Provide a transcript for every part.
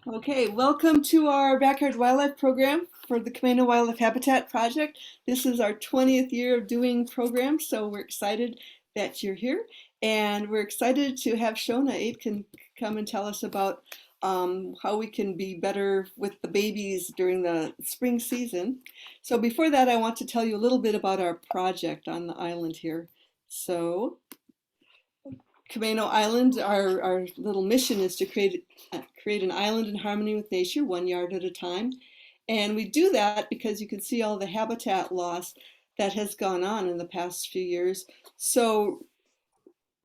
Okay, welcome to our Backyard Wildlife Program for the Camano Wildlife Habitat Project. This is our 20th year of doing programs, so we're excited that you're here. And we're excited to have Shona Aitken come and tell us about how we can be better with the babies during the spring season. So before that, I want to tell you a little bit about our project on the island here. So Camano Island, our little mission is to create an island in harmony with nature, 1 yard at a time. And we do that because you can see all the habitat loss that has gone on in the past few years. So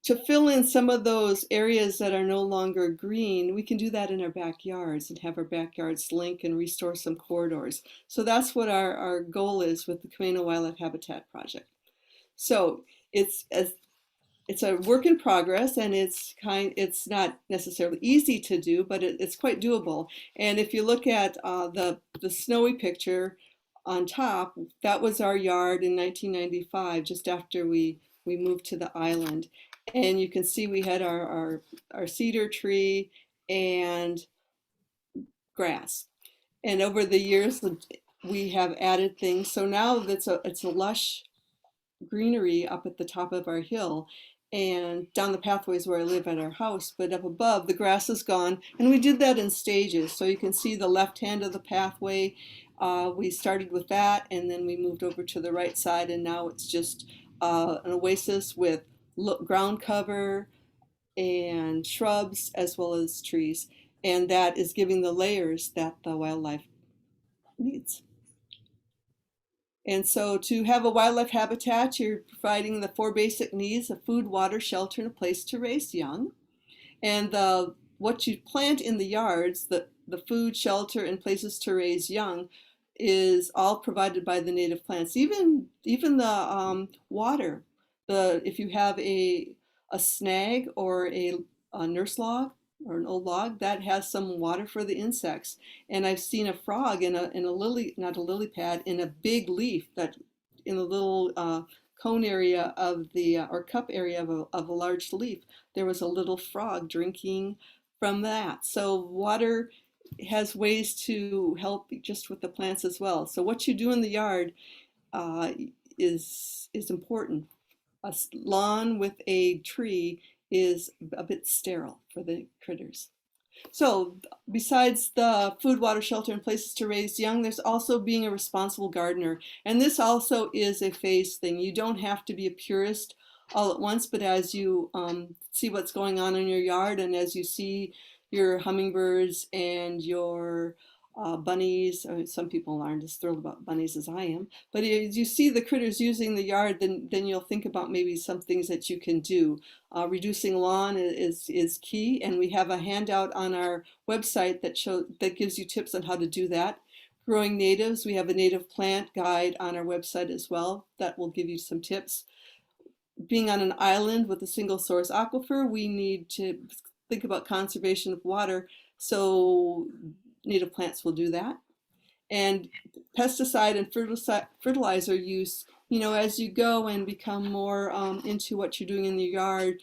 to fill in some of those areas that are no longer green, we can do that in our backyards and have our backyards link and restore some corridors. So that's what our goal is with the Camano Wildlife Habitat Project. So it's as it's a work in progress, and it's not necessarily easy to do, but it's quite doable. And if you look at the snowy picture on top, that was our yard in 1995, just after we moved to the island. And you can see we had our cedar tree and grass. And over the years, we have added things. So now it's a lush greenery up at the top of our hill and down the pathways where I live at our house, but up above the grass is gone, and we did that in stages. So you can see the left hand of the pathway. We started with that, and then we moved over to the right side, and now it's just an oasis with ground cover and shrubs as well as trees, and that is giving the layers that the wildlife needs. And so to have a wildlife habitat, you're providing the four basic needs of food, water, shelter, and a place to raise young. And what you plant in the yards, the food, shelter, and places to raise young, is all provided by the native plants. Even the water. If you have a snag or a nurse log or an old log, that has some water for the insects. And I've seen a frog in a lily, not a lily pad, in a big leaf that in the little cone area of the or cup area of a large leaf, there was a little frog drinking from that. So water has ways to help just with the plants as well. So what you do in the yard uh, is important. A lawn with a tree is a bit sterile for the critters. So besides the food, water, shelter, and places to raise young, there's also being a responsible gardener. And this also is a phase thing. You don't have to be a purist all at once, but as you see what's going on in your yard, and as you see your hummingbirds and your bunnies, I mean, some people aren't as thrilled about bunnies as I am, but as you see the critters using the yard, then you'll think about maybe some things that you can do. Reducing lawn is key, and we have a handout on our website that gives you tips on how to do that. Growing natives, we have a native plant guide on our website as well that will give you some tips. Being on an island with a single source aquifer, we need to think about conservation of water, so native plants will do that. And pesticide and fertilizer use, as you go and become more into what you're doing in the yard,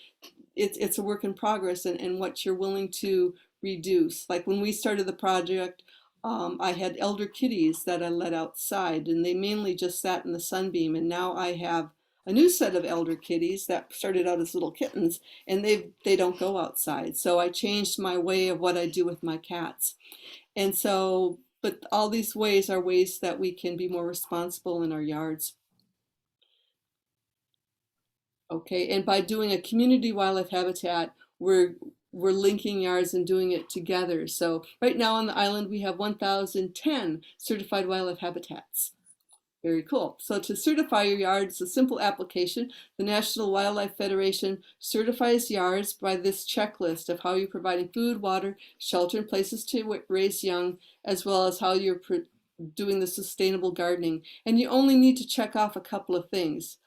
it's a work in progress, and what you're willing to reduce. Like when we started the project, I had elder kitties that I let outside, and they mainly just sat in the sunbeam. And now I have a new set of elder kitties that started out as little kittens, and they don't go outside. So I changed my way of what I do with my cats. And so, but all these ways are ways that we can be more responsible in our yards. Okay, and by doing a community wildlife habitat, we're linking yards and doing it together. So right now on the island, we have 1,010 certified wildlife habitats. Very cool. So to certify your yard, it's a simple application. The National Wildlife Federation certifies yards by this checklist of how you're providing food, water, shelter, and places to raise young, as well as how you're doing the sustainable gardening. And you only need to check off a couple of things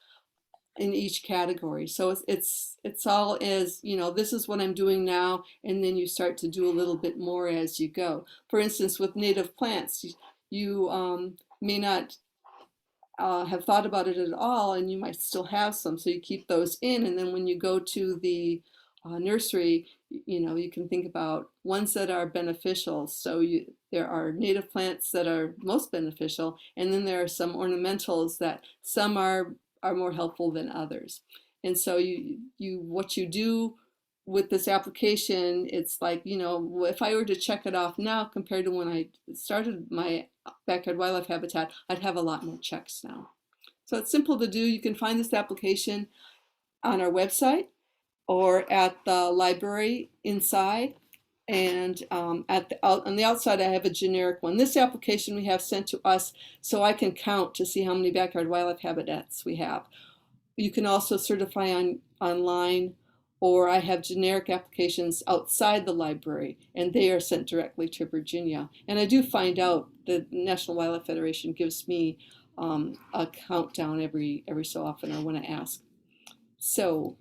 in each category. So it's all as, this is what I'm doing now, and then you start to do a little bit more as you go. For instance, with native plants, you may not have thought about it at all, and you might still have some, so you keep those in, and then when you go to the nursery, You can think about ones that are beneficial. So there are native plants that are most beneficial, and then there are some ornamentals that some are more helpful than others. And so what you do with this application, it's like, if I were to check it off now compared to when I started my backyard wildlife habitat, I'd have a lot more checks now. So it's simple to do. You can find this application on our website or at the library inside. And on the outside, I have a generic one. This application we have sent to us so I can count to see how many backyard wildlife habitats we have. You can also certify online, or I have generic applications outside the library, and they are sent directly to Virginia. And I do find out the National Wildlife Federation gives me a countdown every so often, or when I ask. So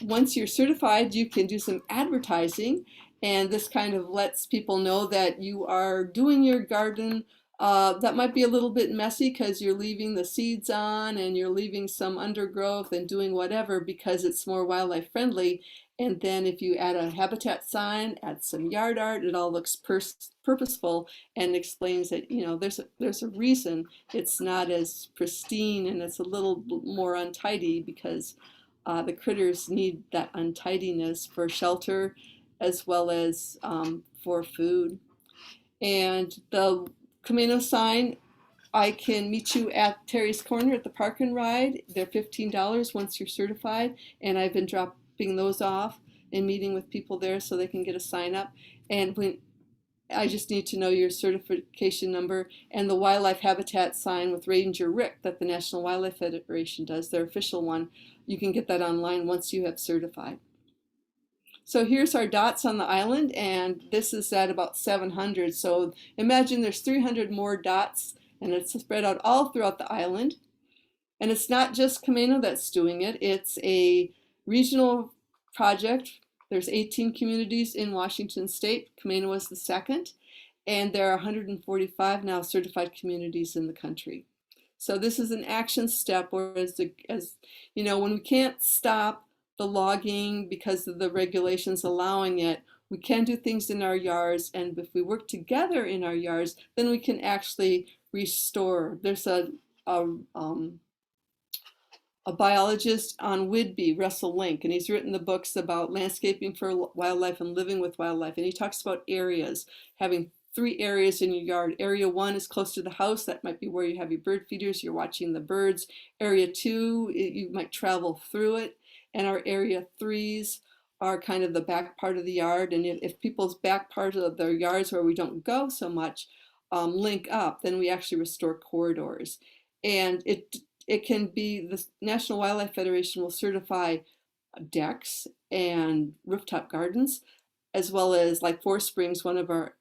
once you're certified, you can do some advertising, and this kind of lets people know that you are doing your garden. That might be a little bit messy because you're leaving the seeds on and you're leaving some undergrowth and doing whatever because it's more wildlife friendly. And then if you add a habitat sign, add some yard art, it all looks purposeful and explains that there's a reason it's not as pristine and it's a little more untidy because the critters need that untidiness for shelter as well as for food. And the Camano sign, I can meet you at Terry's Corner at the Park and Ride. They're $15 once you're certified, and I've been dropping those off and meeting with people there so they can get a sign up. And I just need to know your certification number and the wildlife habitat sign with Ranger Rick that the National Wildlife Federation does, their official one. You can get that online once you have certified. So here's our dots on the island, and this is at about 700. So imagine there's 300 more dots, and it's spread out all throughout the island. And it's not just Camano that's doing it. It's a regional project. There's 18 communities in Washington State. Camano was the second, and there are 145 now certified communities in the country. So this is an action step, whereas when we can't stop the logging because of the regulations allowing it, we can do things in our yards, and if we work together in our yards, then we can actually restore. There's a biologist on Whidbey, Russell Link, and he's written the books about landscaping for wildlife and living with wildlife, and he talks about areas, having 3 areas in your yard. Area 1 is close to the house. That might be where you have your bird feeders. You're watching the birds. Area 2, you might travel through it. And our area 3s are kind of the back part of the yard. And if people's back part of their yards where we don't go so much link up, then we actually restore corridors. And it can be, the National Wildlife Federation will certify decks and rooftop gardens, as well as like Forest Springs, one of our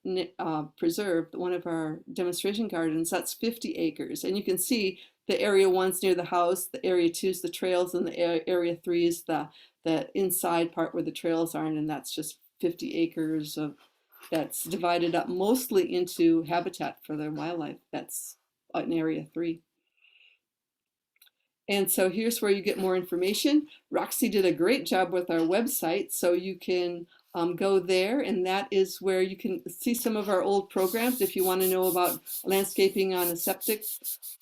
preserve, one of our demonstration gardens, that's 50 acres. And you can see the area 1's near the house, the area 2's the trails, and the area 3 is the inside part where the trails aren't, and that's just 50 acres that's divided up mostly into habitat for the wildlife. That's in area 3. And so here's where you get more information. Roxy did a great job with our website, so you can go there, and that is where you can see some of our old programs. If you want to know about landscaping on a septic,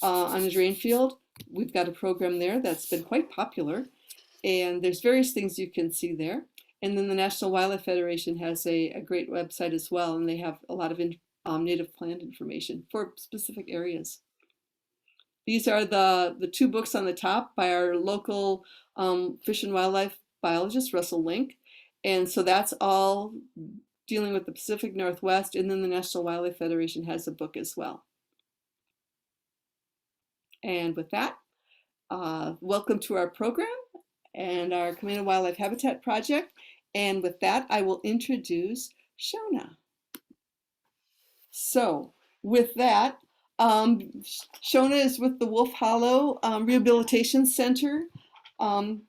on a drain field, we've got a program there that's been quite popular, and there's various things you can see there. And then the National Wildlife Federation has a great website as well, and they have a lot of native plant information for specific areas. These are the 2 books on the top by our local fish and wildlife biologist, Russell Link. And so that's all dealing with the Pacific Northwest, and then the National Wildlife Federation has a book as well. And with that, welcome to our program and our Camano Wildlife Habitat Project. And with that, I will introduce Shona. So with that, Shona is with the Wolf Hollow Rehabilitation Center on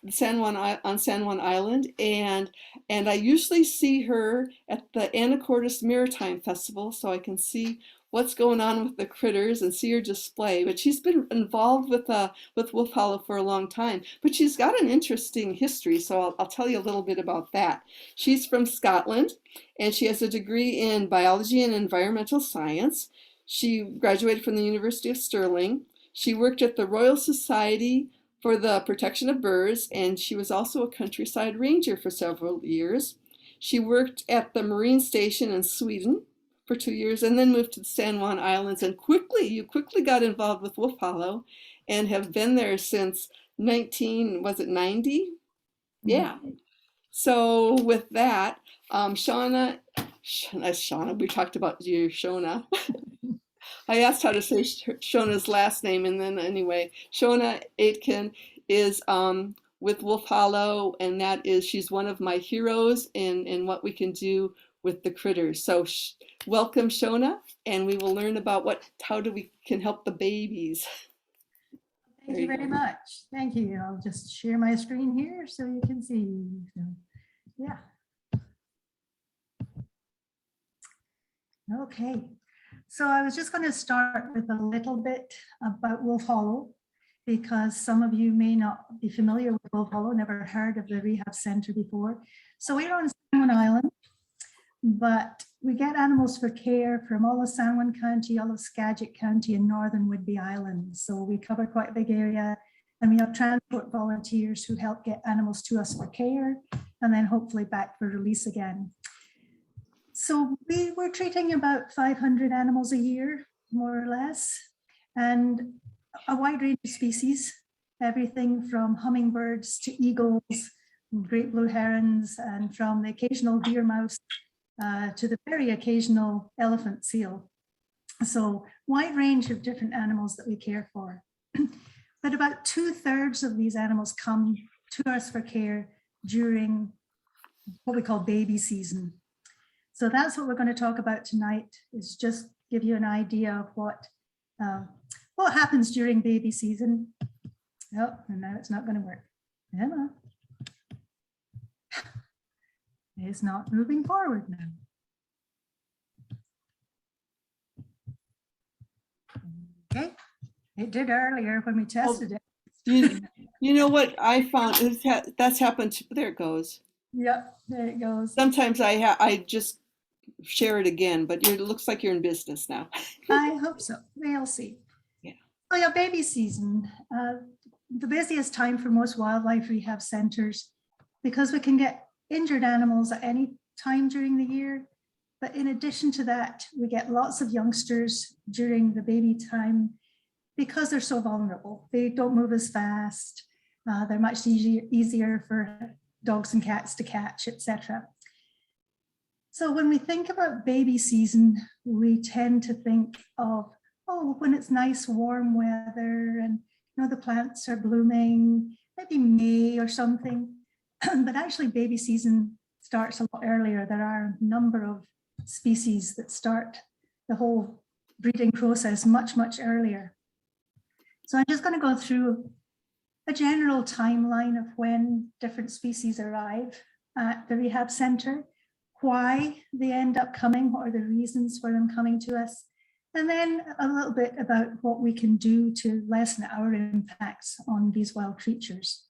on San Juan Island, and I usually see her at the Anacortes Maritime Festival, so I can see what's going on with the critters and see her display. But she's been involved with Wolf Hollow for a long time. But she's got an interesting history, so I'll tell you a little bit about that. She's from Scotland, and she has a degree in biology and environmental science. She graduated from the University of Stirling. She worked at the Royal Society for the Protection of Birds, and she was also a countryside ranger for several years. She worked at the Marine Station in Sweden for 2 years and then moved to the San Juan Islands, and you quickly got involved with Wolf Hollow and have been there since 90? Yeah. So with that, Shona, we talked about you, Shona. I asked how to say Shona's last name, and then anyway, Shona Aitken is with Wolf Hollow, and she's one of my heroes in what we can do with the critters. So welcome, Shona, and we will learn about how we can help the babies. Thank you very much. Thank you. I'll just share my screen here so you can see. So, yeah. Okay. So I was just going to start with a little bit about Wolf Hollow, because some of you may not be familiar with Wolf Hollow, never heard of the rehab center before. So we're on San Juan Island, but we get animals for care from all of San Juan County, all of Skagit County, and northern Whidbey Island. So we cover quite a big area, and we have transport volunteers who help get animals to us for care and then hopefully back for release again. So we were treating about 500 animals a year, more or less, and a wide range of species, everything from hummingbirds to eagles, great blue herons, and from the occasional deer mouse to the very occasional elephant seal. So wide range of different animals that we care for. But about 2/3 of these animals come to us for care during what we call baby season. So that's what we're going to talk about tonight, is just give you an idea of what happens during baby season. Oh, and now it's not going to work. Emma. It's not moving forward now. Okay, it did earlier when we tested it. You know what I found? That's happened. There it goes. Yep, there it goes. Sometimes I just share it again, but it looks like you're in business now. I hope so. We'll see. Yeah. Oh yeah, baby season. The busiest time for most wildlife rehab centers, because we can get injured animals at any time during the year. But in addition to that, we get lots of youngsters during the baby time because they're so vulnerable. They don't move as fast. They're much easier for dogs and cats to catch, etc. So when we think about baby season, we tend to think of, oh, when it's nice warm weather and the plants are blooming, maybe May or something. But actually baby season starts a lot earlier. There are a number of species that start the whole breeding process much, much earlier. So I'm just going to go through a general timeline of when different species arrive at the rehab center, why they end up coming, what are the reasons for them coming to us, and then a little bit about what we can do to lessen our impacts on these wild creatures.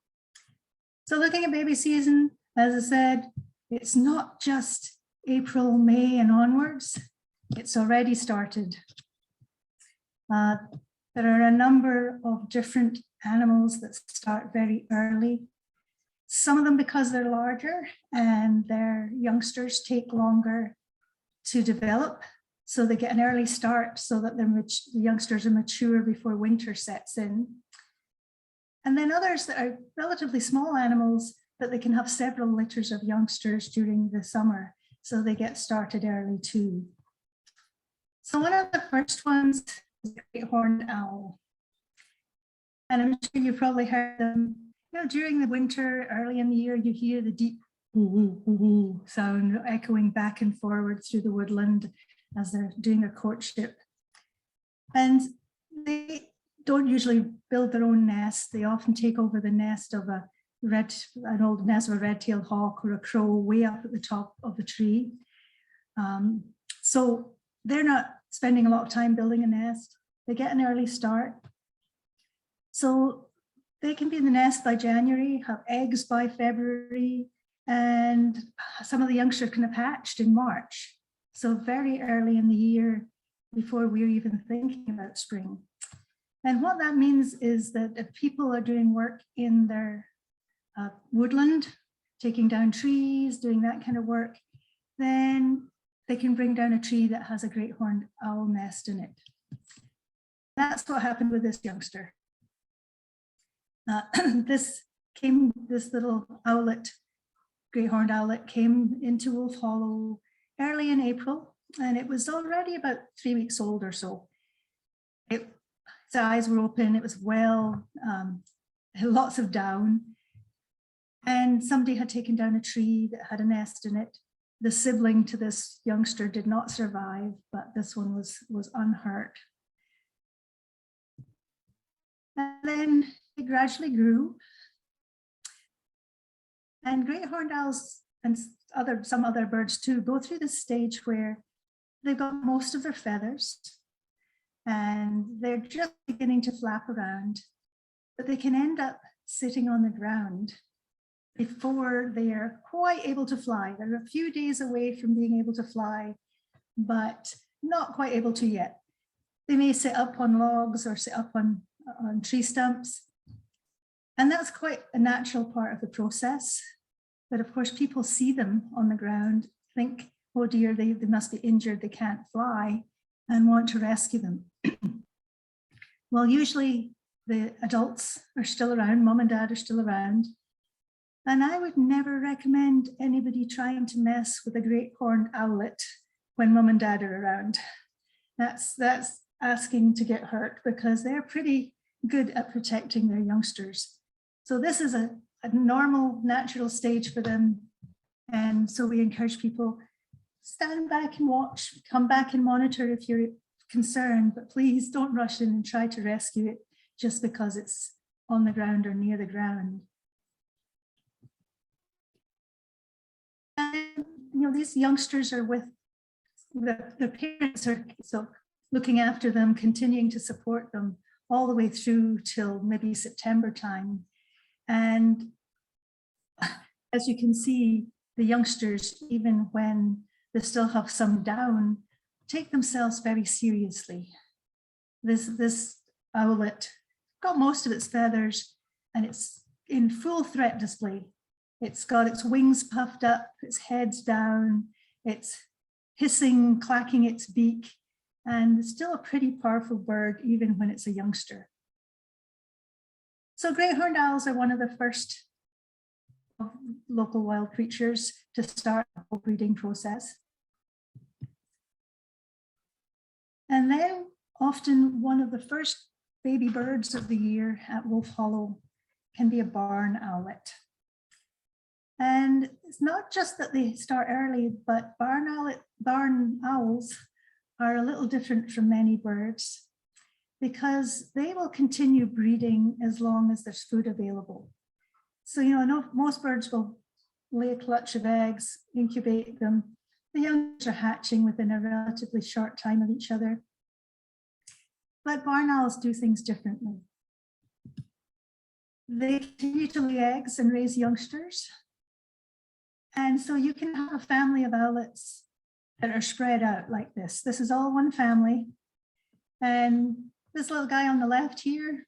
So looking at baby season, as I said, it's not just April, May and onwards, it's already started. There are a number of different animals that start very early. Some of them because they're larger and their youngsters take longer to develop. So they get an early start so that the youngsters are mature before winter sets in. And then others that are relatively small animals, but they can have several litters of youngsters during the summer. So they get started early too. So one of the first ones is the great horned owl. And I'm sure you've probably heard them. During the winter, early in the year, you hear the deep woo sound echoing back and forward through the woodland as they're doing their courtship. And they don't usually build their own nest. They often take over the nest of a an old nest of a red-tailed hawk or a crow way up at the top of the tree. So they're not spending a lot of time building a nest. They get an early start. So they can be in the nest by January, have eggs by February, and some of the youngsters can have hatched in March. So very early in the year before we're even thinking about spring. And what that means is that if people are doing work in their woodland, taking down trees, doing that kind of work, then they can bring down a tree that has a great horned owl nest in it. That's what happened with this youngster. This little owlet, great horned owlet, came into Wolf Hollow early in April, and it was already about 3 weeks old or so. Its eyes were open, it was well, lots of down, and somebody had taken down a tree that had a nest in it. The sibling to this youngster did not survive, but this one was unhurt. And then it gradually grew. And great horned owls and some other birds too go through this stage where they've got most of their feathers and they're just beginning to flap around, but they can end up sitting on the ground before they are quite able to fly. They're a few days away from being able to fly, but not quite able to yet. They may sit up on logs or sit up on tree stumps. And that's quite a natural part of the process. But of course, people see them on the ground, think, oh dear, they must be injured, they can't fly, and want to rescue them. Well, usually the adults are still around, mom and dad are still around. And I would never recommend anybody trying to mess with a great horned owlet when mom and dad are around. That's asking to get hurt, because they're pretty good at protecting their youngsters. So this is a normal, natural stage for them. And so we encourage people, stand back and watch, come back and monitor if you're concerned, but please don't rush in and try to rescue it just because it's on the ground or near the ground. And, these youngsters are with their parents, are so looking after them, continuing to support them all the way through till maybe September time. And as you can see, the youngsters, even when they still have some down, take themselves very seriously. This owlet got most of its feathers and it's in full threat display. It's got its wings puffed up, its head's down, it's hissing, clacking its beak, and it's still a pretty powerful bird, even when it's a youngster. So great horned owls are one of the first local wild creatures to start the whole breeding process. And then often one of the first baby birds of the year at Wolf Hollow can be a barn owlet. And it's not just that they start early, but barn owls are a little different from many birds because they will continue breeding as long as there's food available. So, I know most birds will lay a clutch of eggs, incubate them. The youngs are hatching within a relatively short time of each other. But barn owls do things differently. They continue to lay eggs and raise youngsters. And so you can have a family of owlets that are spread out like this. This is all one family. And this little guy on the left here,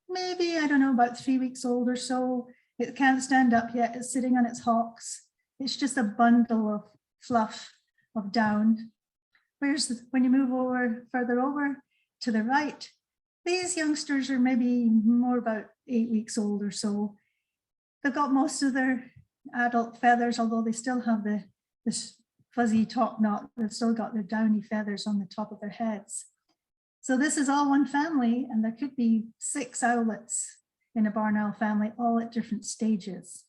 maybe, I don't know, about 3 weeks old or so. It can't stand up yet. It's sitting on its hocks. It's just a bundle of fluff of down. Whereas when you move further over to the right, these youngsters are maybe more about 8 weeks old or so. They've got most of their adult feathers, although they still have this fuzzy top knot. They've still got their downy feathers on the top of their heads. So this is all one family, and there could be 6 owlets in a barn owl family, all at different stages.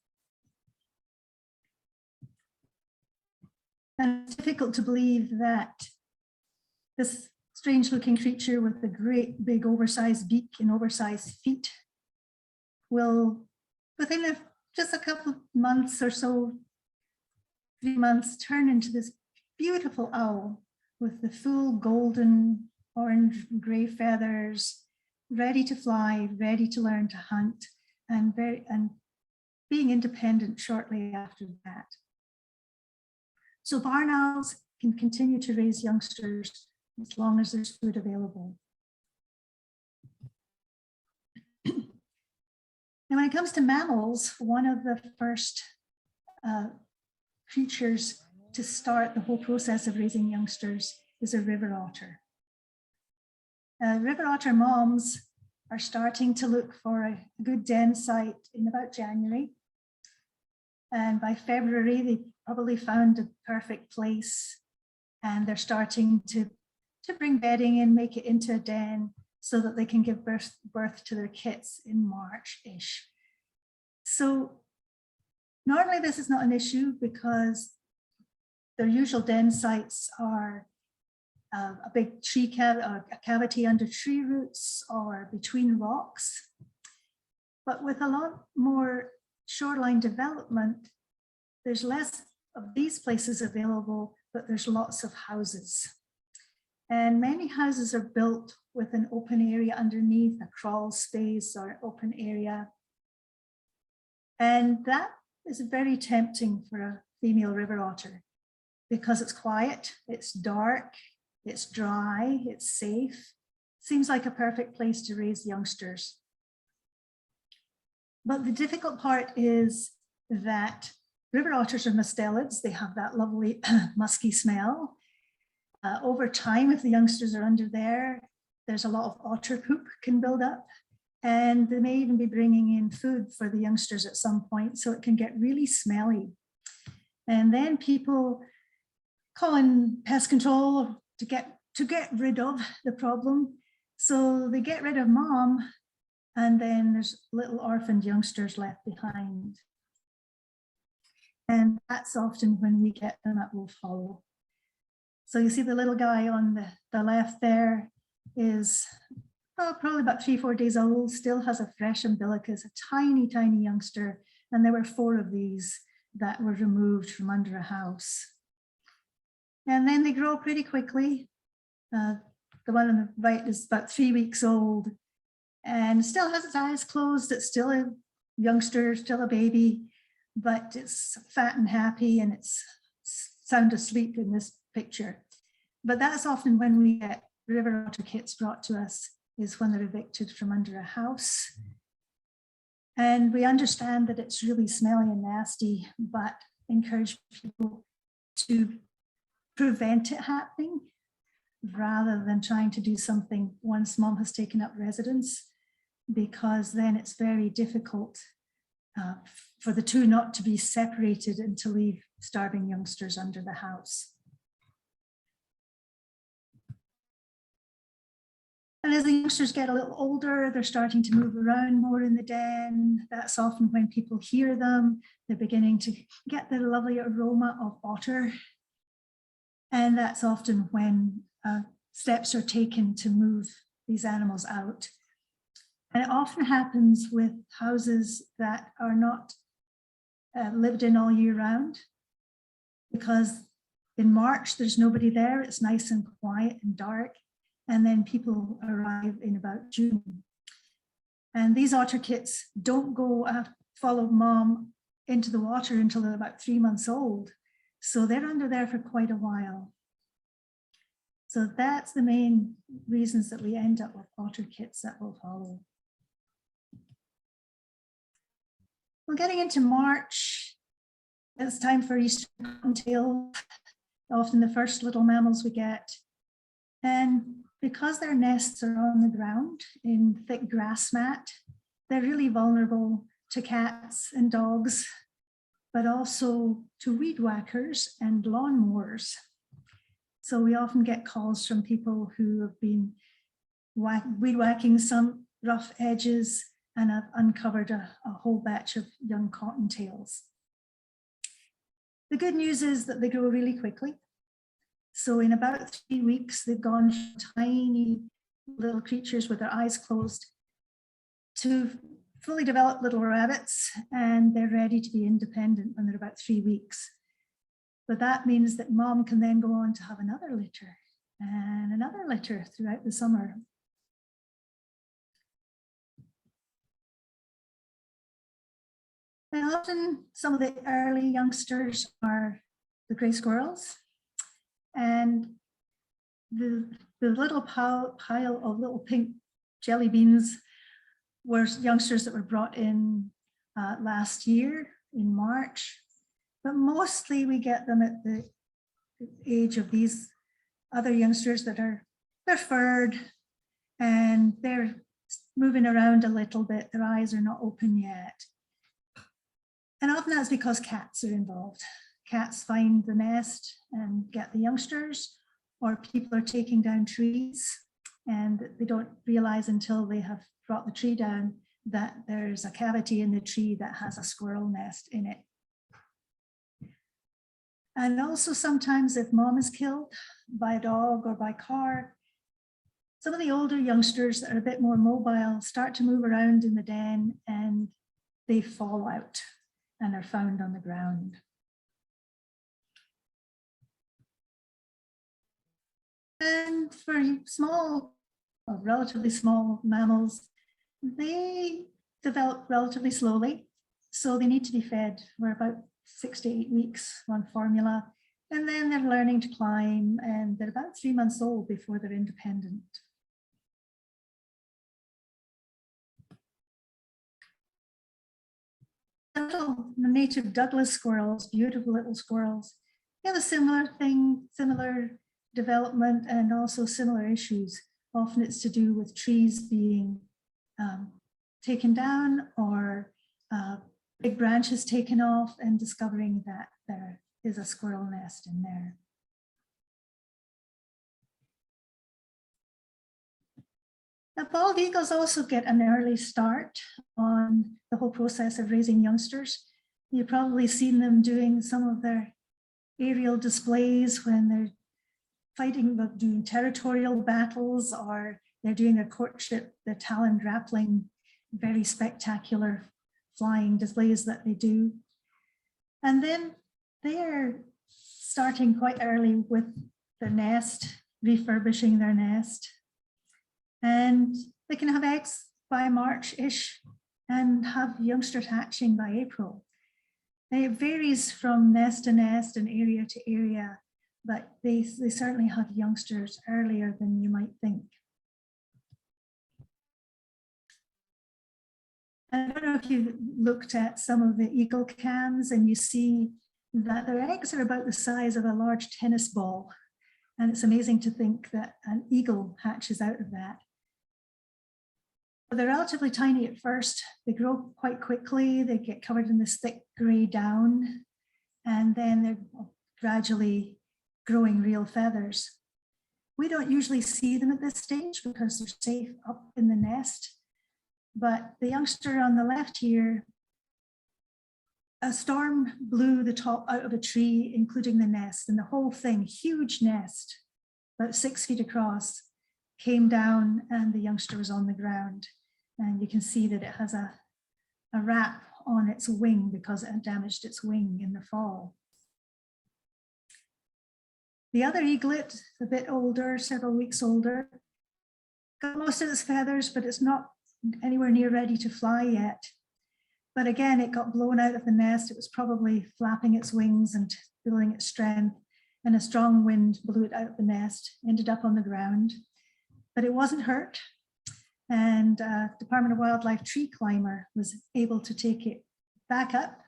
And it's difficult to believe that this strange looking creature with a great big oversized beak and oversized feet will, within a just a couple of months or so, 3 months, turn into this beautiful owl with the full golden, orange, gray feathers, ready to fly, ready to learn to hunt, and being independent shortly after that. So barn owls can continue to raise youngsters as long as there's food available. Now, when it comes to mammals, one of the first creatures to start the whole process of raising youngsters is a river otter. River otter moms are starting to look for a good den site in about January. And by February, they probably found a perfect place, and they're starting to bring bedding in, make it into a den so that they can give birth to their kits in March-ish. So normally this is not an issue because their usual den sites are a big tree cavity or a cavity under tree roots or between rocks. But with a lot more shoreline development, there's less of these places available, but there's lots of houses. And many houses are built with an open area underneath, a crawl space or open area. And that is very tempting for a female river otter because it's quiet, it's dark, it's dry, it's safe. Seems like a perfect place to raise youngsters. But the difficult part is that river otters are mustelids. They have that lovely musky smell. Over time, if the youngsters are under there, there's a lot of otter poop can build up, and they may even be bringing in food for the youngsters at some point, so it can get really smelly. And then people call in pest control to get rid of the problem. So they get rid of mom, and then there's little orphaned youngsters left behind. And that's often when we get them at Wolf Hollow. So you see the little guy on the left there is probably about 3-4 days old, still has a fresh umbilicus, a tiny, tiny youngster. And there were 4 of these that were removed from under a house. And then they grow pretty quickly. The one on the right is about 3 weeks old and still has its eyes closed. It's still a youngster, still a baby, but it's fat and happy and it's sound asleep in this picture. But that's often when we get river otter kits brought to us, is when they're evicted from under a house. And we understand that it's really smelly and nasty, but encourage people to prevent it happening rather than trying to do something once mom has taken up residence, because then it's very difficult for the two not to be separated and to leave starving youngsters under the house. And as the youngsters get a little older, they're starting to move around more in the den. That's often when people hear them. They're beginning to get the lovely aroma of otter. And that's often when steps are taken to move these animals out. And it often happens with houses that are not lived in all year round, because in March, there's nobody there. It's nice and quiet and dark. And then people arrive in about June. And these otter kits don't go follow mom into the water until they're about 3 months old. So they're under there for quite a while. So that's the main reasons that we end up with otter kits that will follow. Well, getting into March, it's time for Eastern cottontail, often the first little mammals we get. And because their nests are on the ground in thick grass mat, they're really vulnerable to cats and dogs, but also to weed whackers and lawnmowers. So we often get calls from people who have been weed whacking some rough edges and have uncovered a whole batch of young cottontails. The good news is that they grow really quickly. So in about 3 weeks, they've gone from tiny little creatures with their eyes closed to fully developed little rabbits, and they're ready to be independent when they're about 3 weeks. But that means that mom can then go on to have another litter and another litter throughout the summer. And often some of the early youngsters are the gray squirrels, and the little pile of little pink jelly beans were youngsters that were brought in last year in March, but mostly we get them at the age of these other youngsters that they're furred and they're moving around a little bit. Their eyes are not open yet. And often that's because cats are involved. Cats find the nest and get the youngsters, or people are taking down trees and they don't realize until they have brought the tree down that there's a cavity in the tree that has a squirrel nest in it. And also sometimes if mom is killed by a dog or by car, some of the older youngsters that are a bit more mobile start to move around in the den and they fall out and are found on the ground. And for small, or relatively small mammals, they develop relatively slowly. So they need to be fed. We're about 6 to 8 weeks on formula. And then they're learning to climb, and they're about 3 months old before they're independent. The native Douglas squirrels, beautiful little squirrels, they have a similar thing, similar development, and also similar issues. Often it's to do with trees being taken down, or big branches taken off, and discovering that there is a squirrel nest in there. The bald eagles also get an early start on the whole process of raising youngsters. You've probably seen them doing some of their aerial displays when they're fighting, doing territorial battles, or they're doing a courtship, the talon grappling, very spectacular flying displays that they do. And then they're starting quite early with their nest, refurbishing their nest. And they can have eggs by March-ish and have youngsters hatching by April. And it varies from nest to nest and area to area, but they certainly have youngsters earlier than you might think. I don't know if you've looked at some of the eagle cams and you see that their eggs are about the size of a large tennis ball. And it's amazing to think that an eagle hatches out of that. They're relatively tiny at first. They grow quite quickly. They get covered in this thick gray down, and then they're gradually growing real feathers. We don't usually see them at this stage because they're safe up in the nest. But the youngster on the left here, a storm blew the top out of a tree, including the nest, and the whole thing, huge nest, about 6 feet across, came down, and the youngster was on the ground. And you can see that it has a wrap on its wing because it had damaged its wing in the fall. The other eaglet, a bit older, several weeks older, got most of its feathers, but it's not anywhere near ready to fly yet. But again, it got blown out of the nest. It was probably flapping its wings and building its strength, and a strong wind blew it out of the nest, ended up on the ground, but it wasn't hurt. And Department of Wildlife tree climber was able to take it back up,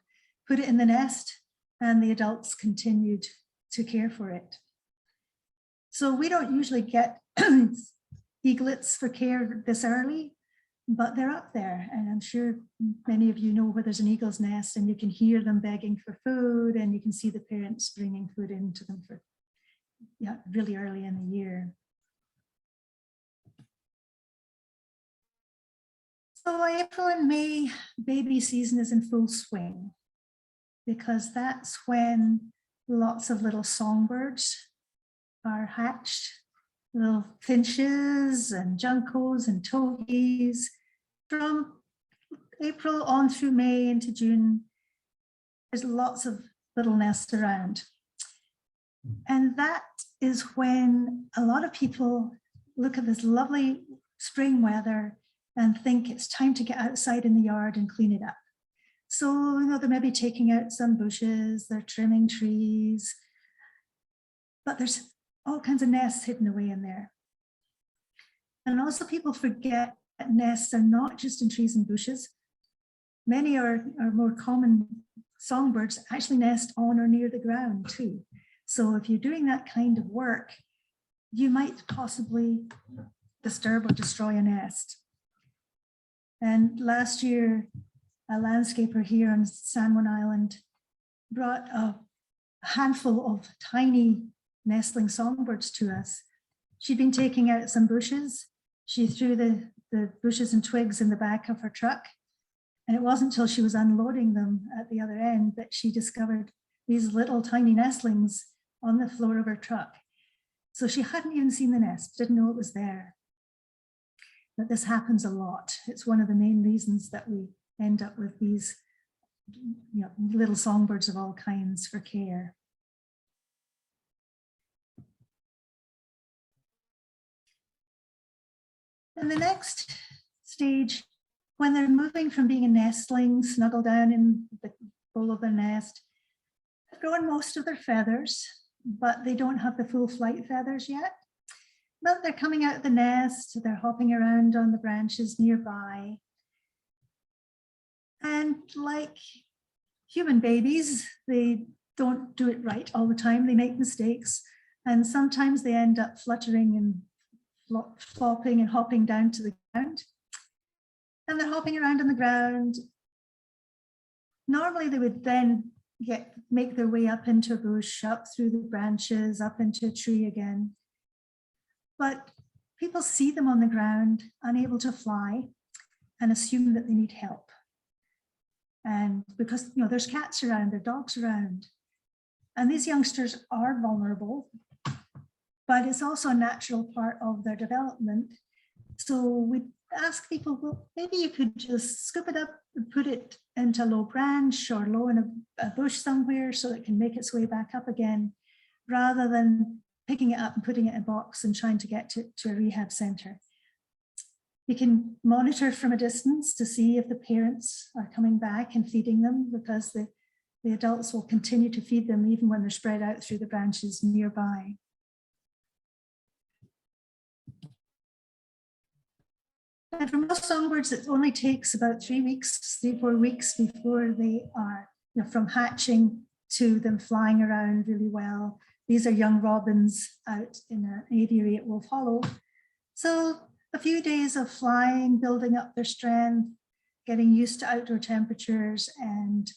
put it in the nest, and the adults continued to care for it. So we don't usually get eaglets for care this early, but they're up there. And I'm sure many of you know where there's an eagle's nest, and you can hear them begging for food, and you can see the parents bringing food into them for really early in the year. So April and May, baby season is in full swing, because that's when lots of little songbirds are hatched, little finches and juncos and togies from April on through May into June, there's lots of little nests around. And that is when a lot of people look at this lovely spring weather and think it's time to get outside in the yard and clean it up. So, you know, they're maybe taking out some bushes, they're trimming trees, but there's all kinds of nests hidden away in there. And also people forget that nests are not just in trees and bushes. Many are more common songbirds actually nest on or near the ground too. So if you're doing that kind of work, you might possibly disturb or destroy a nest. And last year, a landscaper here on San Juan Island brought a handful of tiny nestling songbirds to us. She'd been taking out some bushes. She threw the bushes and twigs in the back of her truck. And it wasn't until she was unloading them at the other end that she discovered these little tiny nestlings on the floor of her truck. So she hadn't even seen the nest, didn't know it was there. But this happens a lot. It's one of the main reasons that we end up with these, you know, little songbirds of all kinds for care. And the next stage, when they're moving from being a nestling, snuggled down in the bowl of their nest, they've grown most of their feathers, but they don't have the full flight feathers yet. But they're coming out of the nest, they're hopping around on the branches nearby. And like human babies, they don't do it right all the time. They make mistakes. And sometimes they end up fluttering and flopping and hopping down to the ground. And they're hopping around on the ground. Normally they would then make their way up into a bush, up through the branches, up into a tree again. But people see them on the ground, unable to fly, and assume that they need help. And because, you know, there's cats around, there's dogs around, and these youngsters are vulnerable, but it's also a natural part of their development. So we ask people, well, maybe you could just scoop it up and put it into a low branch or low in a bush somewhere so it can make its way back up again, rather than picking it up and putting it in a box and trying to get to a rehab center. You can monitor from a distance to see if the parents are coming back and feeding them, because the adults will continue to feed them even when they're spread out through the branches nearby. And for most songbirds, it only takes about 3 weeks, 3-4 weeks before they are, you know, from hatching to them flying around really well. These are young robins out in an aviary at Wolf Hollow. So a few days of flying, building up their strength, getting used to outdoor temperatures, and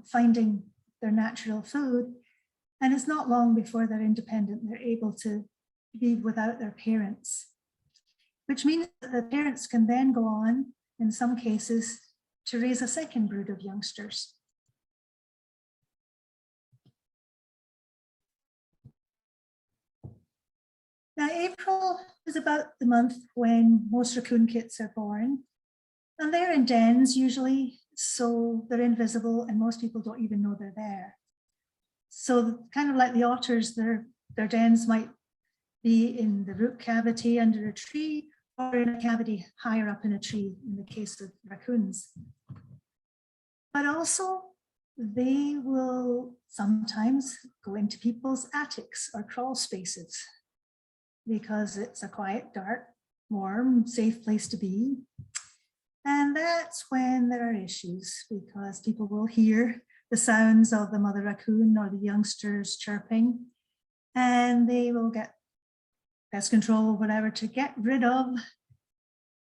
finding their natural food. And it's not long before they're independent. They're able to be without their parents, which means that the parents can then go on, in some cases, to raise a second brood of youngsters. Now, April is about the month when most raccoon kits are born, and they're in dens usually, so they're invisible and most people don't even know they're there. So kind of like the otters, their dens might be in the root cavity under a tree, or in a cavity higher up in a tree in the case of raccoons. But also they will sometimes go into people's attics or crawl spaces, because it's a quiet, dark, warm, safe place to be. And that's when there are issues, because people will hear the sounds of the mother raccoon or the youngsters chirping, and they will get pest control or whatever to get rid of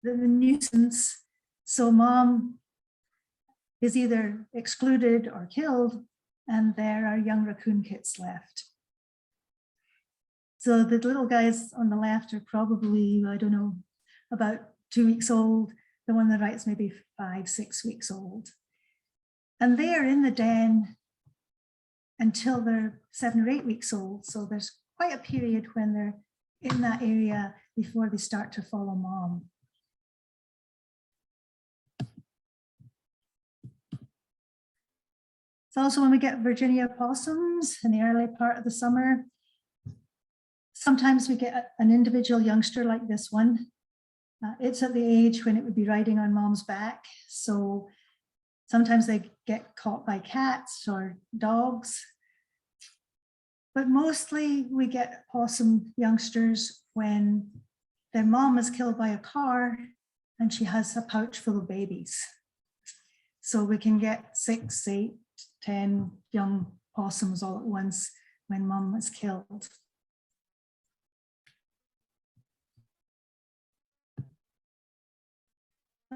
the nuisance. So mom is either excluded or killed, and there are young raccoon kits left. So the little guys on the left are probably, I don't know, about 2 weeks old. The one on the right is maybe 5-6 weeks old. And they are in the den until they're 7 or 8 weeks old. So there's quite a period when they're in that area before they start to follow mom. It's also when we get Virginia possums in the early part of the summer. Sometimes we get an individual youngster like this one. It's at the age when it would be riding on mom's back. So sometimes they get caught by cats or dogs. But mostly we get possum youngsters when their mom is killed by a car and she has a pouch full of babies. So we can get 6, 8, 10 young possums all at once when mom is killed.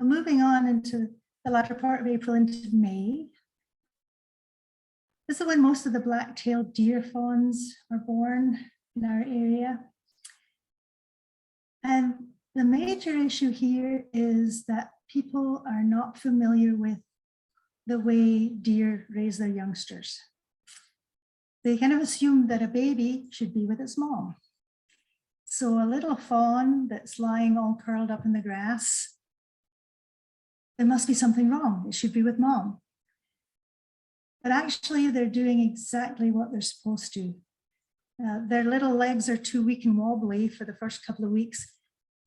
Moving on into the latter part of April into May. This is when most of the black-tailed deer fawns are born in our area. And the major issue here is that people are not familiar with the way deer raise their youngsters. They kind of assume that a baby should be with its mom. So a little fawn that's lying all curled up in the grass, there must be something wrong. It should be with mom. But actually, they're doing exactly what they're supposed to. Their little legs are too weak and wobbly for the first couple of weeks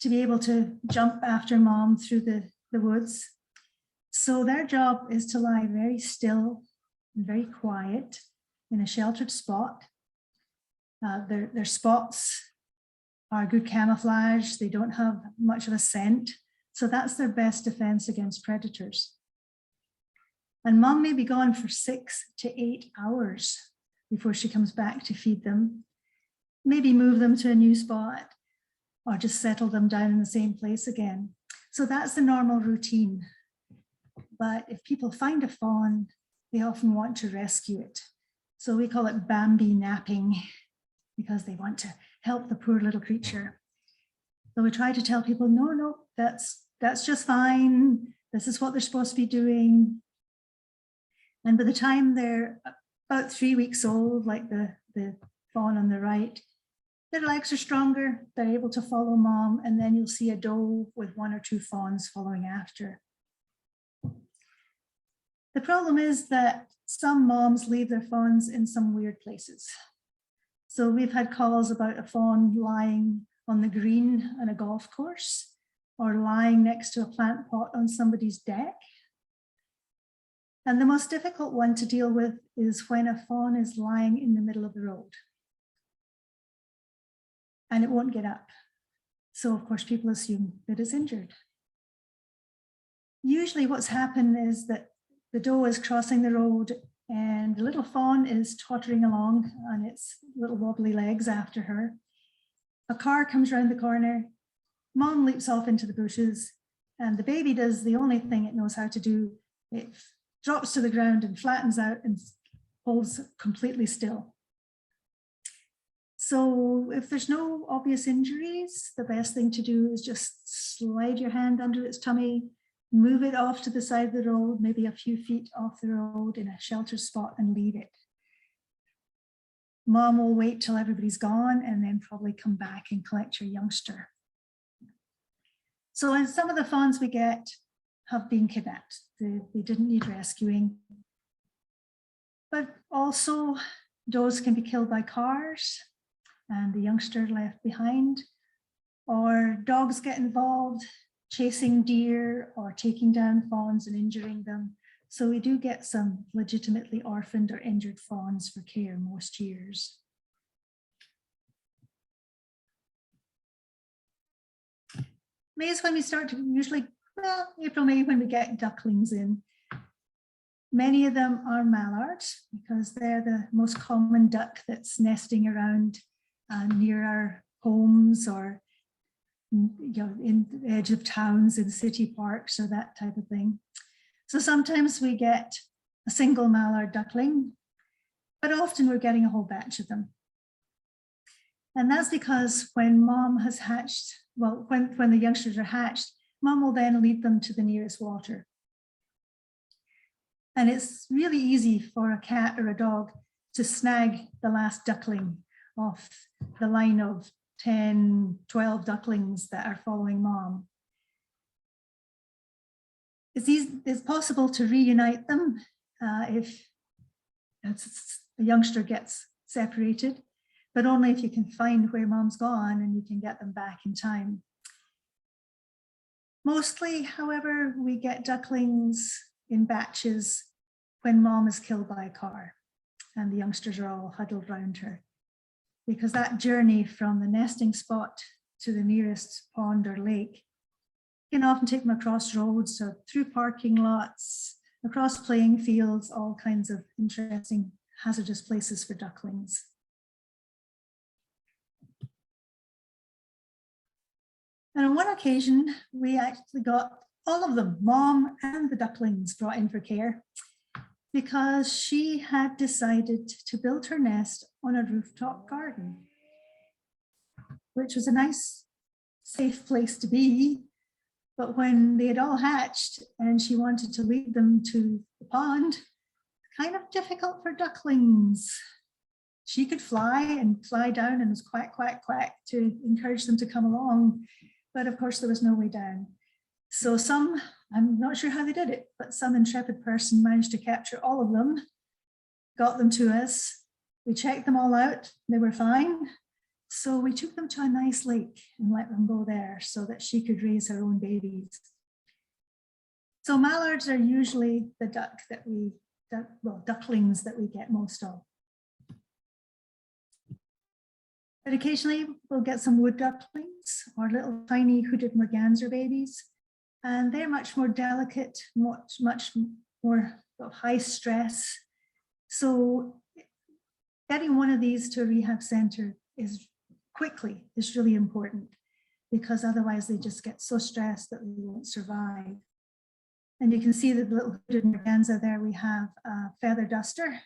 to be able to jump after mom through the woods. So their job is to lie very still and very quiet in a sheltered spot. Their spots are good camouflage. They don't have much of a scent. So that's their best defense against predators. And mom may be gone for 6 to 8 hours before she comes back to feed them. Maybe move them to a new spot or just settle them down in the same place again. So that's the normal routine. But if people find a fawn, they often want to rescue it. So we call it Bambi napping because they want to help the poor little creature. So we try to tell people, no, that's just fine. This is what they're supposed to be doing. And by the time they're about 3 weeks old, like the fawn on the right, their legs are stronger. They're able to follow mom, and then you'll see a doe with 1 or 2 fawns following after. The problem is that some moms leave their fawns in some weird places. So we've had calls about a fawn lying on the green on a golf course or lying next to a plant pot on somebody's deck. And the most difficult one to deal with is when a fawn is lying in the middle of the road and it won't get up. So of course people assume that it's injured. Usually what's happened is that the doe is crossing the road and the little fawn is tottering along on its little wobbly legs after her. A car comes around the corner, mom leaps off into the bushes, and the baby does the only thing it knows how to do. It drops to the ground and flattens out and holds completely still. So if there's no obvious injuries, the best thing to do is just slide your hand under its tummy, move it off to the side of the road, maybe a few feet off the road in a sheltered spot, and leave it. Mom will wait till everybody's gone and then probably come back and collect your youngster. So some of the fawns we get have been kidnapped. They didn't need rescuing. But also does can be killed by cars and the youngster left behind, or dogs get involved chasing deer or taking down fawns and injuring them. So we do get some legitimately orphaned or injured fawns for care most years. May is when we start to usually, well, April, May, when we get ducklings in. Many of them are mallards because they're the most common duck that's nesting around near our homes or in the edge of towns, in city parks or that type of thing. So sometimes we get a single mallard duckling, but often we're getting a whole batch of them. And that's because when mom has hatched, well, when the youngsters are hatched, mom will then lead them to the nearest water. And it's really easy for a cat or a dog to snag the last duckling off the line of 10, 12 ducklings that are following mom. It's possible to reunite them if a youngster gets separated, but only if you can find where mom's gone and you can get them back in time. Mostly, however, we get ducklings in batches when mom is killed by a car and the youngsters are all huddled around her, because that journey from the nesting spot to the nearest pond or lake can often take them across roads or through parking lots, across playing fields, all kinds of interesting hazardous places for ducklings. And on one occasion, we actually got all of them, mom and the ducklings, brought in for care because she had decided to build her nest on a rooftop garden, which was a nice, safe place to be. But when they had all hatched and she wanted to lead them to the pond, kind of difficult for ducklings. She could fly and fly down and was quack, quack, quack to encourage them to come along. But of course, there was no way down. So some, I'm not sure how they did it, but some intrepid person managed to capture all of them, got them to us. We checked them all out. They were fine. So we took them to a nice lake and let them go there so that she could raise her own babies. So mallards are usually the ducklings that we get most of. But occasionally we'll get some wood ducklings or little tiny hooded merganser babies. And they're much more delicate, much more high stress. So getting one of these to a rehab center is really important, because otherwise they just get so stressed that they won't survive. And you can see the little hooded merganser there. We have a feather duster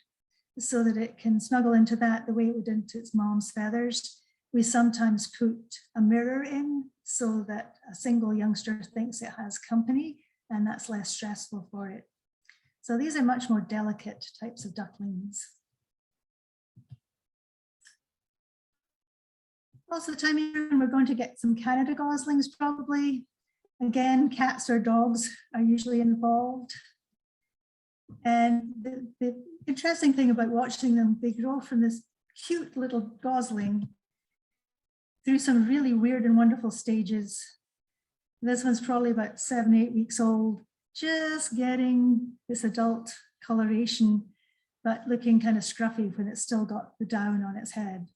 so that it can snuggle into that the way it would into its mom's feathers. We sometimes put a mirror in so that a single youngster thinks it has company, and that's less stressful for it. So these are much more delicate types of ducklings. Also the time of year when we're going to get some Canada goslings probably. Again, cats or dogs are usually involved. And the interesting thing about watching them, they grow from this cute little gosling through some really weird and wonderful stages. This one's probably about 7, 8 weeks old, just getting this adult coloration, but looking kind of scruffy when it's still got the down on its head.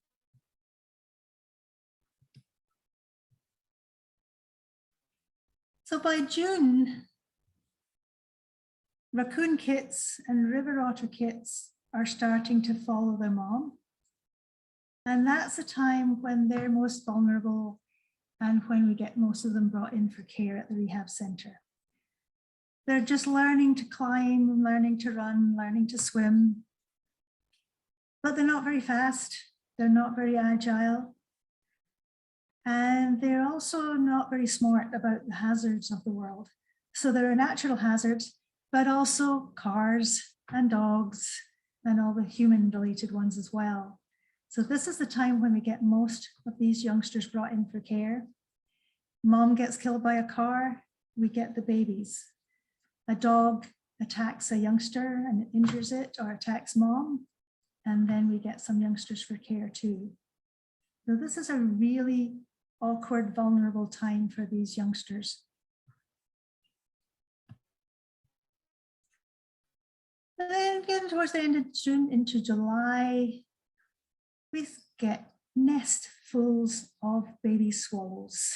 So by June, raccoon kits and river otter kits are starting to follow their mom. And that's the time when they're most vulnerable and when we get most of them brought in for care at the rehab center. They're just learning to climb, learning to run, learning to swim, but they're not very fast. They're not very agile. And they're also not very smart about the hazards of the world. So there are natural hazards, but also cars and dogs and all the human related ones as well. So this is the time when we get most of these youngsters brought in for care. Mom gets killed by a car, we get the babies. A dog attacks a youngster and injures it or attacks mom, and then we get some youngsters for care too. So this is a really awkward, vulnerable time for these youngsters. And then getting towards the end of June into July, we get nestfuls of baby swallows.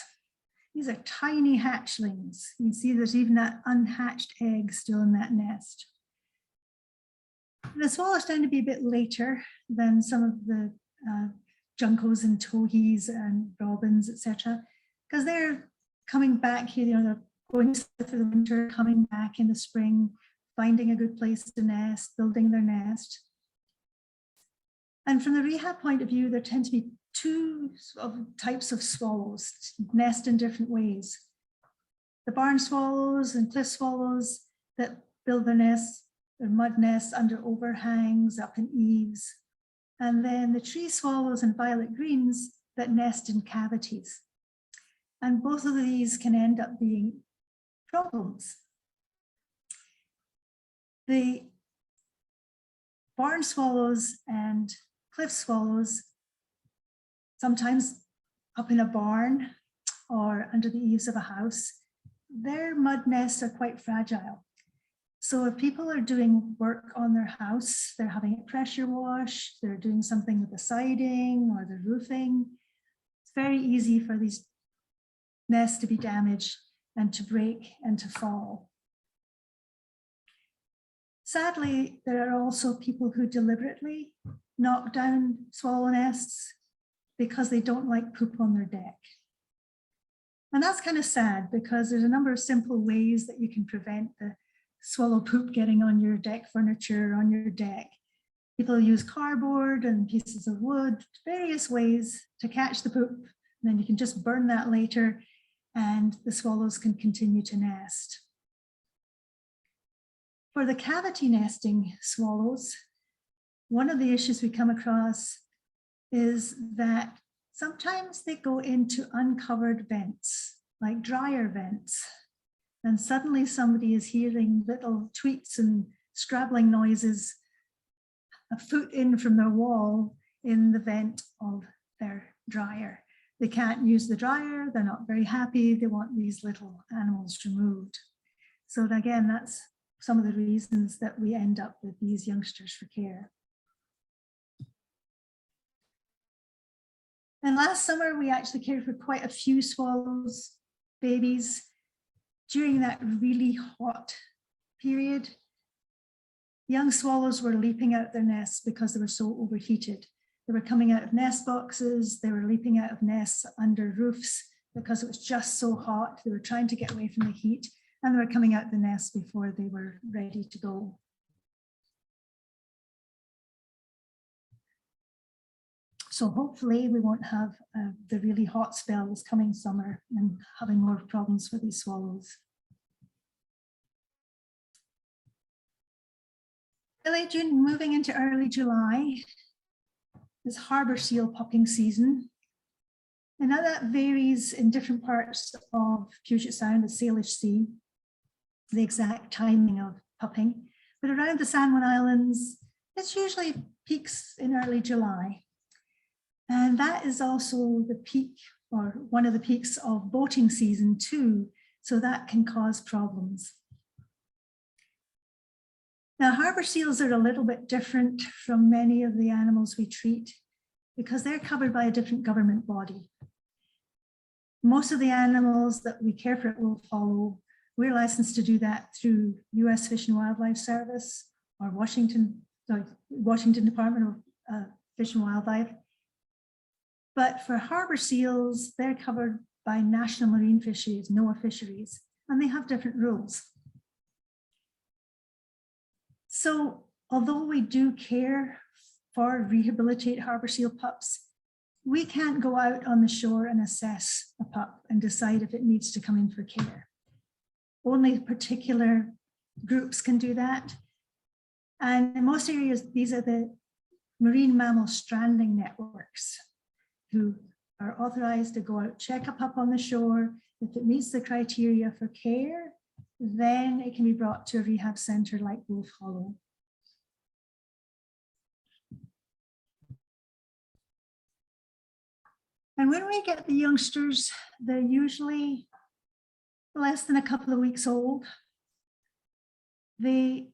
These are tiny hatchlings. You can see there's even that unhatched egg still in that nest. The swallows tend to be a bit later than some of the juncos and towhees and robins, etc., because they're coming back here, they're going through the winter, coming back in the spring, finding a good place to nest, building their nest. And from the rehab point of view, there tend to be two types of swallows nest in different ways. The barn swallows and cliff swallows that build their nests, their mud nests under overhangs, up in eaves. And then the tree swallows and violet greens that nest in cavities. And both of these can end up being problems. The barn swallows and cliff swallows, sometimes up in a barn or under the eaves of a house, their mud nests are quite fragile. So if people are doing work on their house, they're having it pressure washed, they're doing something with the siding or the roofing, it's very easy for these nests to be damaged and to break and to fall. Sadly, there are also people who deliberately knock down swallow nests because they don't like poop on their deck. And that's kind of sad because there's a number of simple ways that you can prevent the swallow poop getting on your deck furniture, on your deck. People use cardboard and pieces of wood, various ways to catch the poop. And then you can just burn that later and the swallows can continue to nest. For the cavity nesting swallows, one of the issues we come across is that sometimes they go into uncovered vents, like dryer vents. And suddenly somebody is hearing little tweets and scrabbling noises a foot in from their wall in the vent of their dryer. They can't use the dryer, they're not very happy, they want these little animals removed. So again, that's some of the reasons that we end up with these youngsters for care. And last summer, we actually cared for quite a few swallows, babies, during that really hot period. Young swallows were leaping out their nests because they were so overheated. They were coming out of nest boxes, they were leaping out of nests under roofs because it was just so hot. They were trying to get away from the heat and they were coming out the nest before they were ready to go. So hopefully we won't have the really hot spell this coming summer and having more problems for these swallows. Late June, moving into early July, is harbour seal pupping season. And now that varies in different parts of Puget Sound, the Salish Sea, the exact timing of pupping. But around the San Juan Islands, it's usually peaks in early July. And that is also the peak or one of the peaks of boating season too. So that can cause problems. Now, harbour seals are a little bit different from many of the animals we treat because they're covered by a different government body. Most of the animals that we care for will follow. We're licensed to do that through US Fish and Wildlife Service or Washington Department of Fish and Wildlife. But for harbour seals, they're covered by National Marine Fisheries, NOAA Fisheries, and they have different rules. So although we do care for rehabilitate harbour seal pups, we can't go out on the shore and assess a pup and decide if it needs to come in for care. Only particular groups can do that. And in most areas, these are the marine mammal stranding networks who are authorized to go out, check a pup on the shore. If it meets the criteria for care, then it can be brought to a rehab center like Wolf Hollow. And when we get the youngsters, they're usually less than a couple of weeks old. They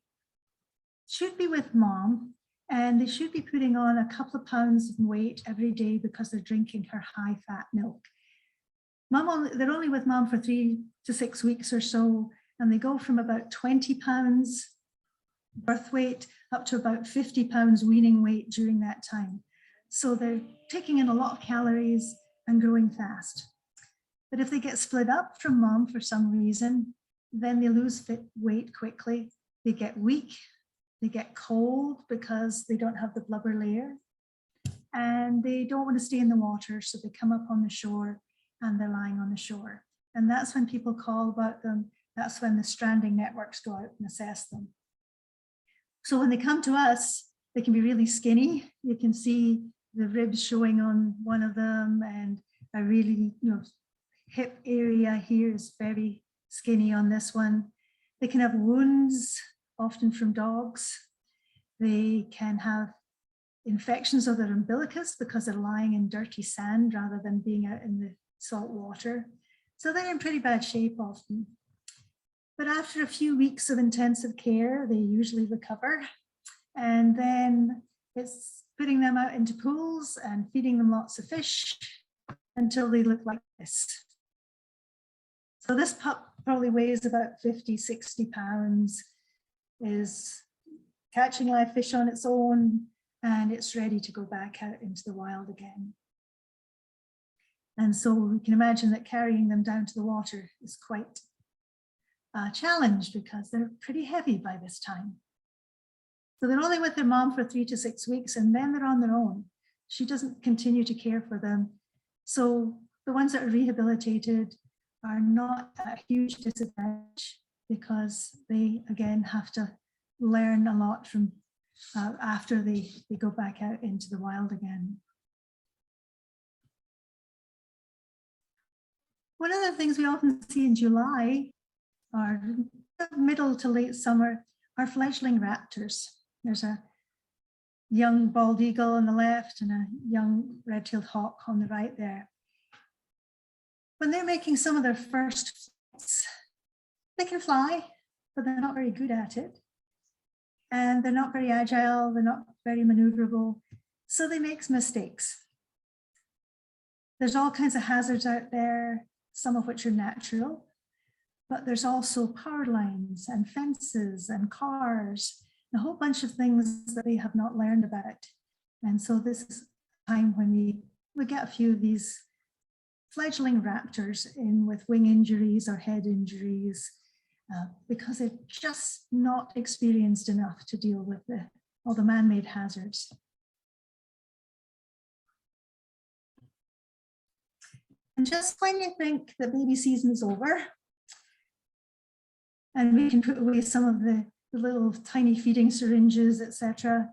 should be with mom and they should be putting on a couple of pounds of weight every day because they're drinking her high fat milk. They're only with mom for 3 to 6 weeks or so, and they go from about 20 pounds birth weight up to about 50 pounds weaning weight during that time. So they're taking in a lot of calories and growing fast. But if they get split up from mom for some reason, then they lose weight quickly. They get weak, they get cold because they don't have the blubber layer, and they don't want to stay in the water, so they come up on the shore and they're lying on the shore. And that's when people call about them. That's when the stranding networks go out and assess them. So when they come to us, they can be really skinny. You can see the ribs showing on one of them, and a really, hip area here is very skinny on this one. They can have wounds, often from dogs. They can have infections of their umbilicus because they're lying in dirty sand rather than being out in the salt water. So they're in pretty bad shape often. But after a few weeks of intensive care, they usually recover. And then it's putting them out into pools and feeding them lots of fish until they look like this. So this pup probably weighs about 50, 60 pounds, is catching live fish on its own, and it's ready to go back out into the wild again. And so we can imagine that carrying them down to the water is quite a challenge because they're pretty heavy by this time. So they're only with their mom for 3 to 6 weeks, and then they're on their own. She doesn't continue to care for them. So the ones that are rehabilitated are not at a huge disadvantage because they, again, have to learn a lot from after they go back out into the wild again. One of the things we often see in July, or middle to late summer, are fledgling raptors. There's a young bald eagle on the left and a young red-tailed hawk on the right there. When they're making some of their first flights, they can fly, but they're not very good at it. And they're not very agile, they're not very maneuverable, so they make mistakes. There's all kinds of hazards out there, some of which are natural, but there's also power lines and fences and cars, a whole bunch of things that they have not learned about. And so this is a time when we get a few of these fledgling raptors in with wing injuries or head injuries because they're just not experienced enough to deal with all the man-made hazards. And just when you think the baby season is over and we can put away some of the little tiny feeding syringes, etc.,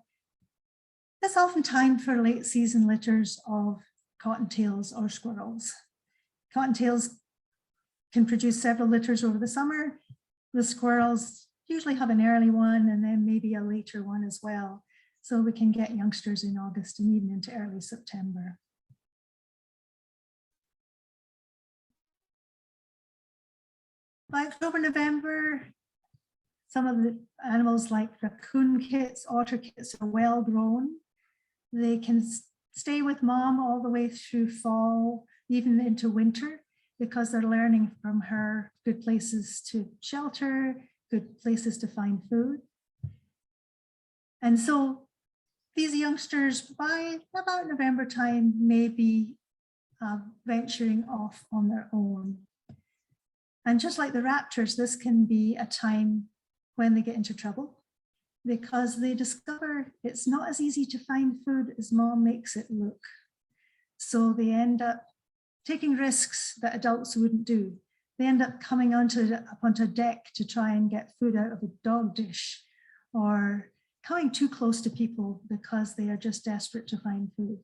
it's often time for late season litters of cottontails or squirrels. Cottontails can produce several litters over the summer. The squirrels usually have an early one and then maybe a later one as well. So we can get youngsters in August and even into early September. By October, November, some of the animals like raccoon kits, otter kits are well grown. They can stay with mom all the way through fall, even into winter, because they're learning from her good places to shelter, good places to find food. And so these youngsters by about November time may be venturing off on their own. And just like the raptors, this can be a time when they get into trouble because they discover it's not as easy to find food as mom makes it look. So they end up taking risks that adults wouldn't do. They end up coming onto a deck to try and get food out of a dog dish or coming too close to people because they are just desperate to find food.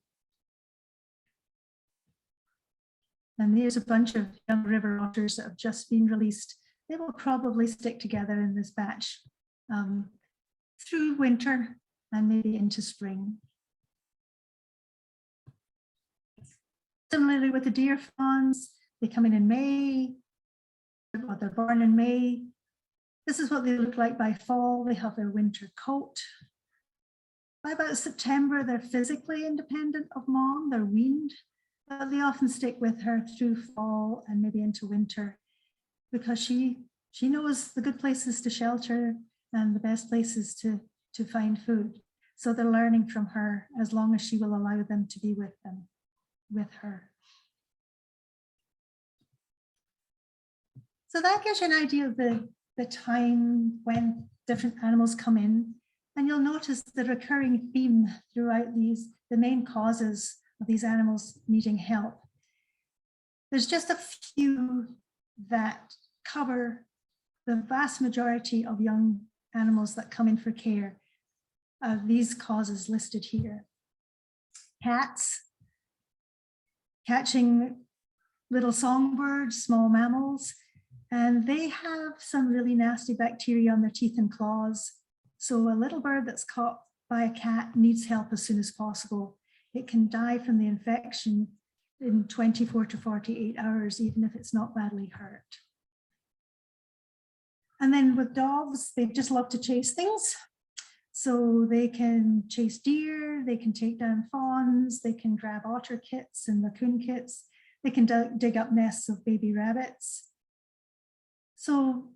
And there's a bunch of young river otters that have just been released. They will probably stick together in this batch through winter and maybe into spring. Similarly with the deer fawns, they come in May, they're born in May. This is what they look like by fall. They have their winter coat. By about September, they're physically independent of mom, they're weaned, but they often stick with her through fall and maybe into winter because she knows the good places to shelter and the best places to find food. So they're learning from her as long as she will allow them to be with her. So that gives you an idea of the time when different animals come in. And you'll notice the recurring theme throughout the main causes of these animals needing help. There's just a few that cover the vast majority of young animals that come in for care. These causes listed here. Cats, catching little songbirds, small mammals, and they have some really nasty bacteria on their teeth and claws. So a little bird that's caught by a cat needs help as soon as possible. It can die from the infection in 24 to 48 hours, even if it's not badly hurt. And then with dogs, they just love to chase things. So they can chase deer, they can take down fawns, they can grab otter kits and raccoon kits, they can dig up nests of baby rabbits. So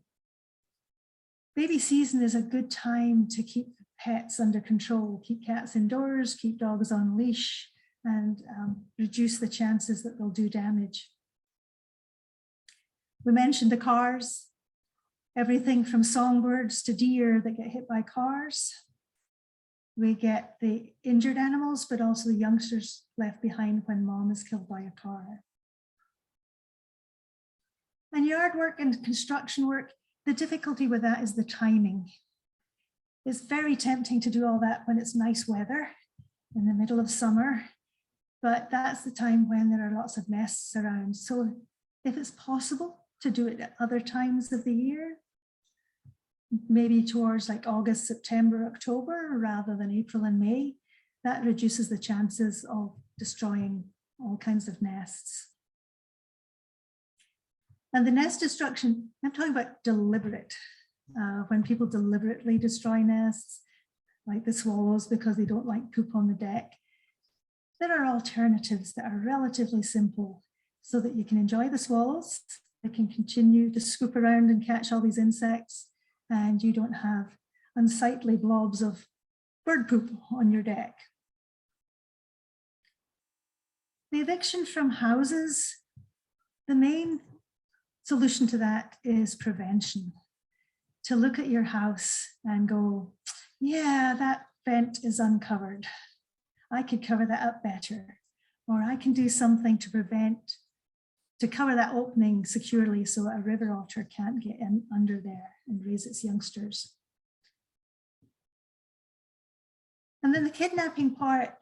baby season is a good time to keep pets under control, keep cats indoors, keep dogs on leash, and reduce the chances that they'll do damage. We mentioned the cars, everything from songbirds to deer that get hit by cars. We get the injured animals, but also the youngsters left behind when mom is killed by a car. And yard work and construction work, the difficulty with that is the timing. It's very tempting to do all that when it's nice weather in the middle of summer, but that's the time when there are lots of nests around. So if it's possible to do it at other times of the year, maybe towards like August, September, October, rather than April and May, that reduces the chances of destroying all kinds of nests. And the nest destruction, I'm talking about deliberate, when people deliberately destroy nests, like the swallows because they don't like poop on the deck. There are alternatives that are relatively simple so that you can enjoy the swallows, they can continue to scoop around and catch all these insects, and you don't have unsightly blobs of bird poop on your deck. The eviction from houses, the main solution to that is prevention. To look at your house and go, yeah, that vent is uncovered. I could cover that up better. Or I can do something to cover that opening securely so a river otter can't get in under there and raise its youngsters. And then the kidnapping part,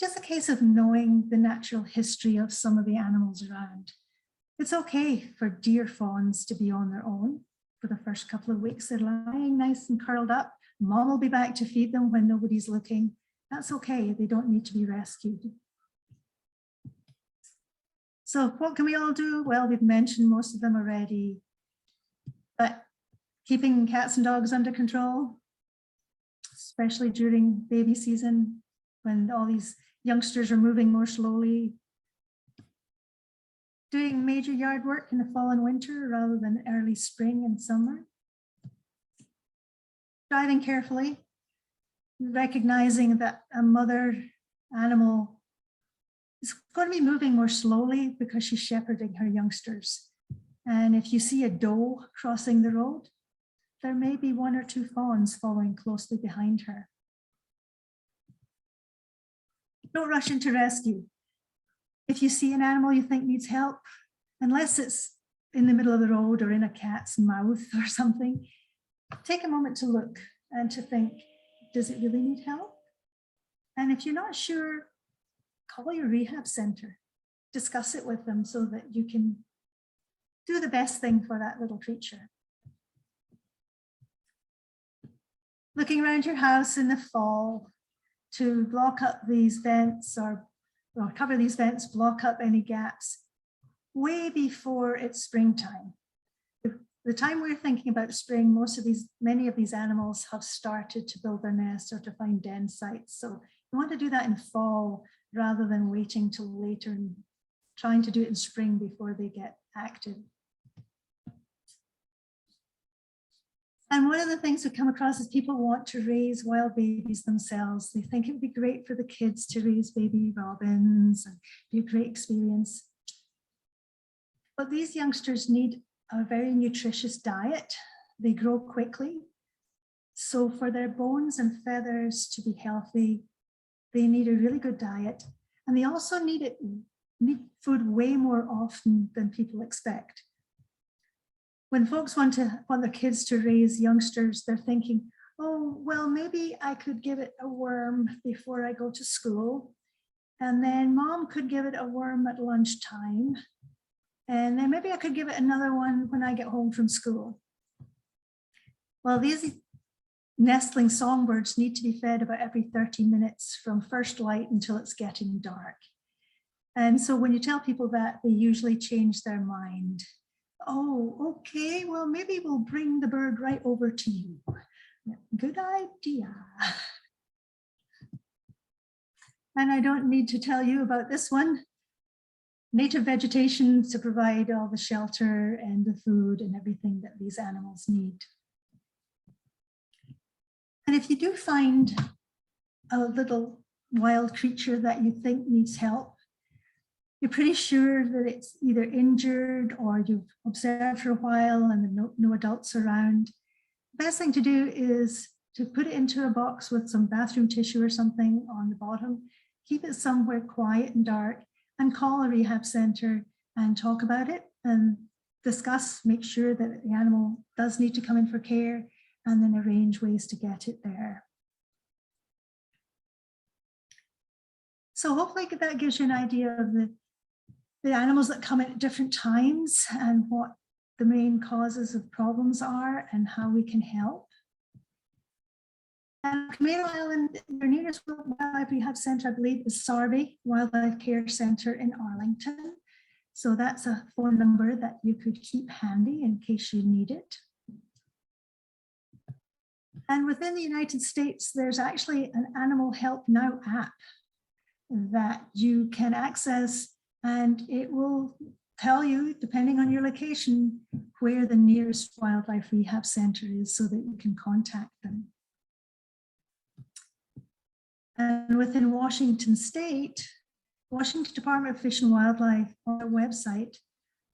just a case of knowing the natural history of some of the animals around. It's okay for deer fawns to be on their own for the first couple of weeks. They're lying nice and curled up. Mom will be back to feed them when nobody's looking. That's okay, they don't need to be rescued. So what can we all do? Well, we've mentioned most of them already, but keeping cats and dogs under control, especially during baby season, when all these youngsters are moving more slowly. Doing major yard work in the fall and winter rather than early spring and summer. Driving carefully, recognizing that a mother animal is going to be moving more slowly because she's shepherding her youngsters. And if you see a doe crossing the road, there may be one or two fawns following closely behind her. Don't rush into rescue. If you see an animal you think needs help, unless it's in the middle of the road or in a cat's mouth or something, take a moment to look and to think, does it really need help? And if you're not sure, call your rehab center, discuss it with them so that you can do the best thing for that little creature. Looking around your house in the fall to block up these vents or cover these vents, block up any gaps way before it's springtime. The time we're thinking about spring, many of these animals have started to build their nests or to find den sites. So you want to do that in fall rather than waiting till later and trying to do it in spring before they get active. And one of the things we come across is people want to raise wild babies themselves. They think it would be great for the kids to raise baby robins and be a great experience. But these youngsters need a very nutritious diet. They grow quickly. So for their bones and feathers to be healthy, they need a really good diet. And they also need food way more often than people expect. When folks want their kids to raise youngsters, they're thinking, oh, well, maybe I could give it a worm before I go to school. And then mom could give it a worm at lunchtime. And then maybe I could give it another one when I get home from school. Well, these nestling songbirds need to be fed about every 30 minutes from first light until it's getting dark. And so when you tell people that, they usually change their mind. Oh, okay, well, maybe we'll bring the bird right over to you. Good idea. And I don't need to tell you about this one. Native vegetation to provide all the shelter and the food and everything that these animals need. And if you do find a little wild creature that you think needs help, you're pretty sure that it's either injured or you've observed for a while and no adults around, the best thing to do is to put it into a box with some bathroom tissue or something on the bottom, keep it somewhere quiet and dark, and call a rehab center and talk about it and discuss, make sure that the animal does need to come in for care, and then arrange ways to get it there. So hopefully that gives you an idea of the animals that come at different times and what the main causes of problems are and how we can help. And Camano Island, your nearest wildlife rehab center, I believe, is Certify Wildlife Care Center in Arlington. So that's a phone number that you could keep handy in case you need it. And within the United States, there's actually an Animal Help Now app that you can access, and it will tell you, depending on your location, where the nearest wildlife rehab center is so that you can contact them. And within Washington State, Washington Department of Fish and Wildlife on their website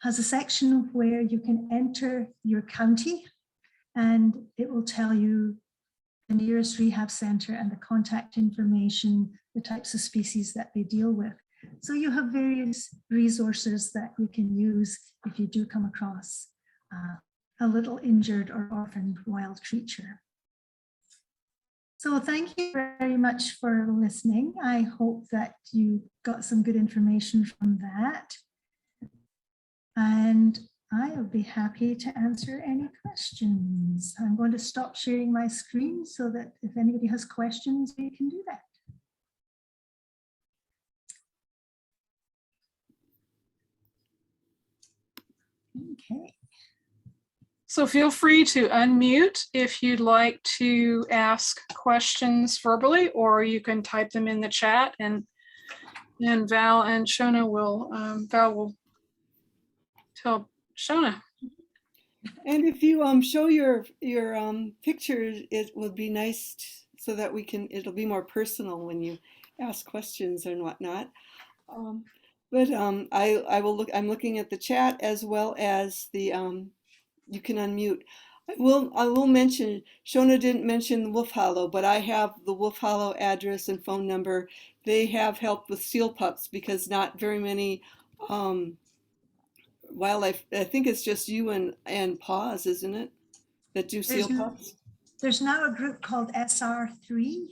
has a section where you can enter your county and it will tell you the nearest rehab center and the contact information, the types of species that they deal with. So you have various resources that you can use if you do come across a little injured or orphaned wild creature. So thank you very much for listening. I hope that you got some good information from that. And I'll be happy to answer any questions. I'm going to stop sharing my screen so that if anybody has questions, we can do that. Okay. So feel free to unmute if you'd like to ask questions verbally, or you can type them in the chat, and Val and Shona will, Val will tell Shona. And if you show your pictures, it would be nice so that we can, it'll be more personal when you ask questions and whatnot. I will look, I'm looking at the chat as well as the, you can unmute. I will mention, Shona didn't mention the Wolf Hollow, but I have the Wolf Hollow address and phone number. They have helped with seal pups because not very many wildlife, I think it's just you and Paws, isn't it, that do seal pups? There's now a group called SR3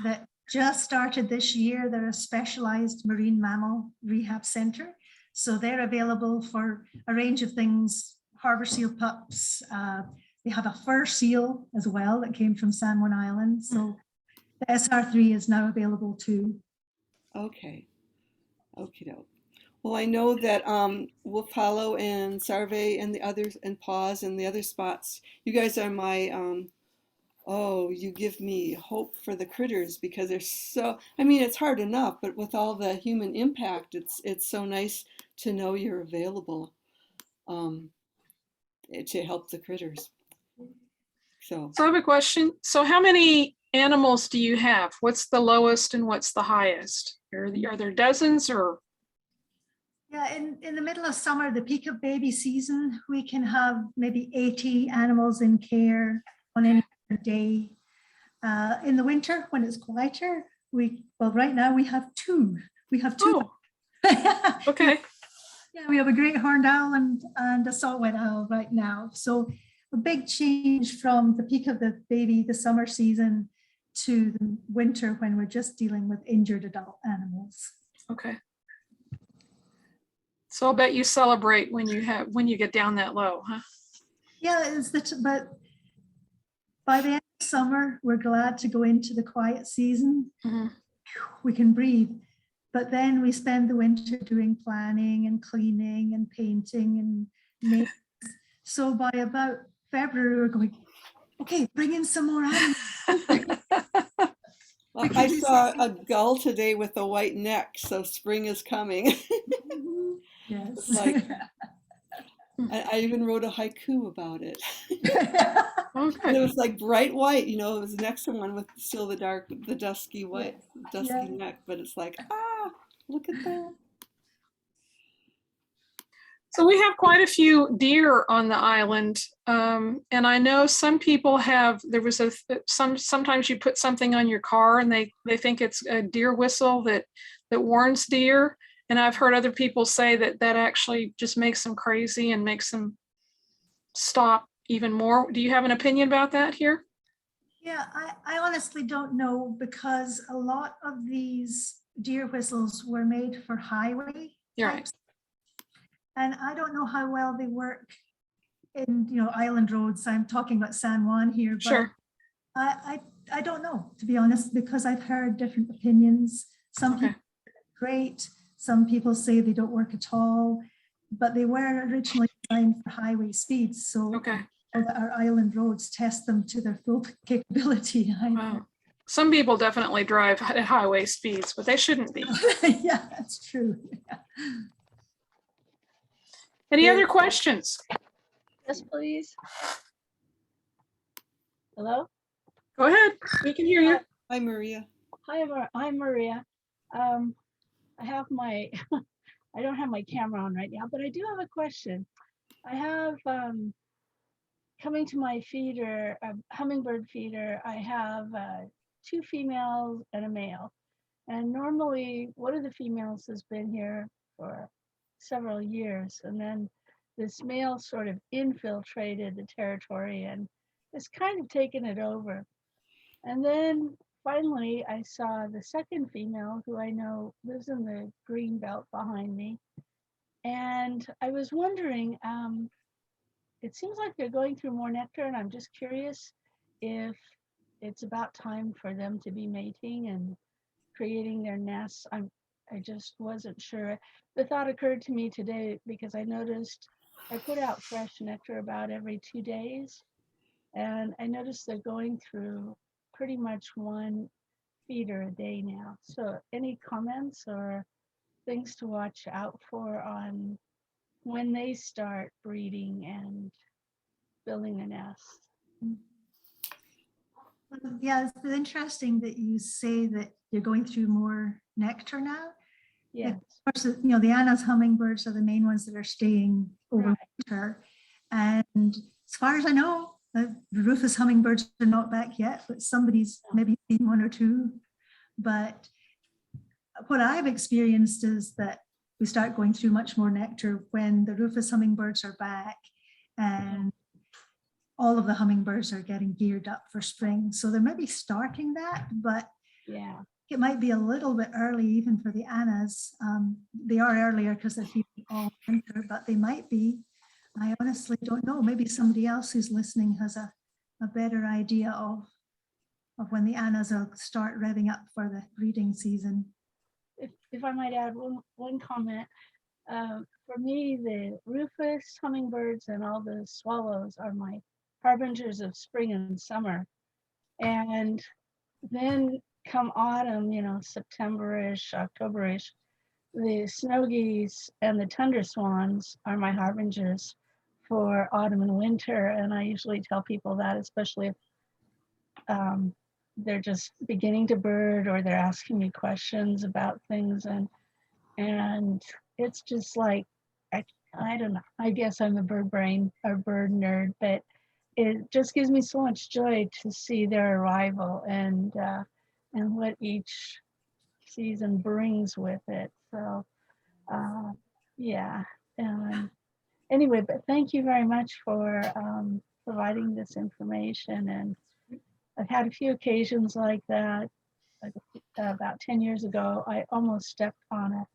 that just started this year. They're a specialized marine mammal rehab center. So they're available for a range of things, harbor seal pups. They have a fur seal as well that came from San Juan Island. So the SR3 is now available too. Okay. Okie doke. Well, I know that Wolf Hollow and Sarve and the others and Paws and the other spots, you guys are my, oh, you give me hope for the critters because they're so, I mean, it's hard enough, but with all the human impact, it's so nice to know you're available to help the critters. So I have a question. So how many animals do you have? What's the lowest and what's the highest? Are there dozens or? Yeah, in the middle of summer, the peak of baby season, we can have maybe 80 animals in care on any day. In the winter, when it's quieter, well, right now we have two. We have two. Oh. Okay. Yeah, we have a great horned owl and a saw-whet owl right now. So a big change from the peak of the summer season to the winter when we're just dealing with injured adult animals. Okay. So I'll bet you celebrate when you get down that low, huh? Yeah, but by the end of summer, we're glad to go into the quiet season. Mhm. We can breathe. But then we spend the winter doing planning and cleaning and painting and maintenance. So by about February, we're going, okay, bring in some more animals. Well, I saw a gull today with a white neck, so spring is coming. Yes. It's like, I even wrote a haiku about it. Oh, And it good. was like bright white, it was next to one with still the dusky white, dusky Yeah. neck, but it's like, look at that. So we have quite a few deer on the island. And I know some people have, sometimes you put something on your car and they think it's a deer whistle that warns deer. And I've heard other people say that actually just makes them crazy and makes them stop even more. Do you have an opinion about that here? Yeah, I honestly don't know, because a lot of these deer whistles were made for highway You're types. right. And I don't know how well they work in, island roads. I'm talking about San Juan here, but Sure. I don't know, to be honest, because I've heard different opinions. Some Okay. people say they're great, some people say they don't work at all, but they were originally designed for highway speeds. So Okay. that our island roads test them to their full capability. Wow. Some people definitely drive at highway speeds, but they shouldn't be. Yeah, that's true. Any other questions? Yes, please. Hello? Go ahead. We can hear you. Hi, Maria. Hi, I'm Maria. I have my, I don't have my camera on right now, but I do have a question. I have, coming to my feeder, hummingbird feeder, I have 2 females and a male. And normally one of the females has been here for several years, and then this male sort of infiltrated the territory and has kind of taken it over. And then finally I saw the second female, who I know lives in the green belt behind me. And I was wondering, it seems like they're going through more nectar, and I'm just curious if it's about time for them to be mating and creating their nests. I just wasn't sure. The thought occurred to me today because I noticed I put out fresh nectar about every 2 days, and I noticed they're going through pretty much 1 feeder a day now. So any comments or things to watch out for on when they start breeding and building a nest? Yeah, it's interesting that you say that you're going through more nectar now. Yes. Of course, the Anna's hummingbirds are the main ones that are staying over winter. And as far as I know, the Rufus hummingbirds are not back yet, but somebody's maybe seen 1 or 2. But what I've experienced is that we start going through much more nectar when the Rufus hummingbirds are back, and all of the hummingbirds are getting geared up for spring. So they're maybe starting that, but Yeah. it might be a little bit early even for the Annas. They are earlier because they're feeding all winter, but they might be. I honestly don't know. Maybe somebody else who's listening has a better idea of when the Annas will start revving up for the breeding season. If I might add one comment, for me, the Rufus hummingbirds and all the swallows are my harbingers of spring and summer. And then come autumn, September-ish, October-ish, the snow geese and the tundra swans are my harbingers for autumn and winter. And I usually tell people that, especially if they're just beginning to bird or they're asking me questions about things. And it's just like, I don't know, I guess I'm a bird brain or bird nerd, but it just gives me so much joy to see their arrival and what each season brings with it. So yeah. Anyway, but thank you very much for providing this information. And I've had a few occasions like that. Like, about 10 years ago, I almost stepped on a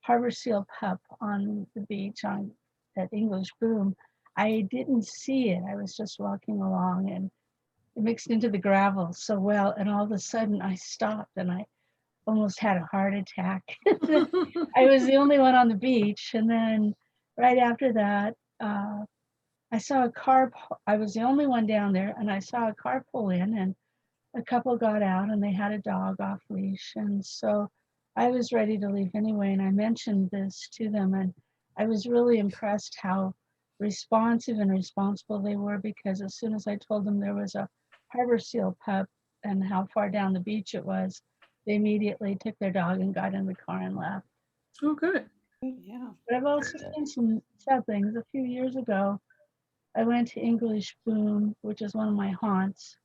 Harbour seal pup on the beach on that English boom. I didn't see it. I was just walking along, and it mixed into the gravel so well. And all of a sudden I stopped and I almost had a heart attack. I was the only one on the beach. And then right after that, I saw a car. I was the only one down there, and I saw a car pull in, and a couple got out, and they had a dog off leash. And so I was ready to leave anyway. And I mentioned this to them, and I was really impressed how responsive and responsible they were, because as soon as I told them there was a Harbour seal pup and how far down the beach it was, they immediately took their dog and got in the car and left. Oh, good. Yeah. But I've also seen some sad things. A few years ago, I went to English Boom, which is one of my haunts.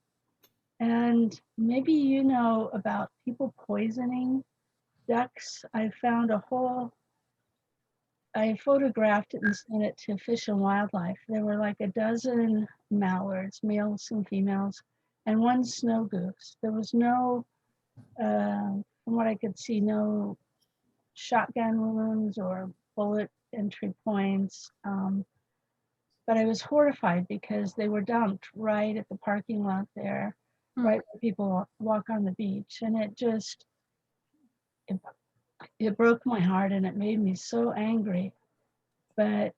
And maybe you know about people poisoning ducks. I found I photographed it and sent it to Fish and Wildlife. There were like a dozen mallards, males and females, and one snow goose. There was no, from what I could see, no shotgun wounds or bullet entry points. But I was horrified because they were dumped right at the parking lot there, right where people walk on the beach. And it just, it broke my heart and it made me so angry. But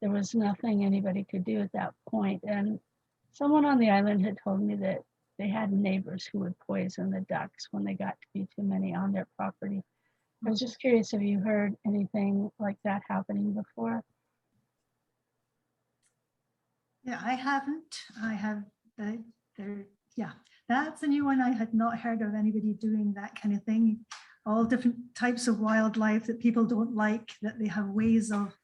there was nothing anybody could do at that point. And someone on the island had told me that they had neighbors who would poison the ducks when they got to be too many on their property. I was just curious, have you heard anything like that happening before? Yeah, I haven't. I have, yeah, that's a new one. I had not heard of anybody doing that kind of thing. All different types of wildlife that people don't like, that they have ways of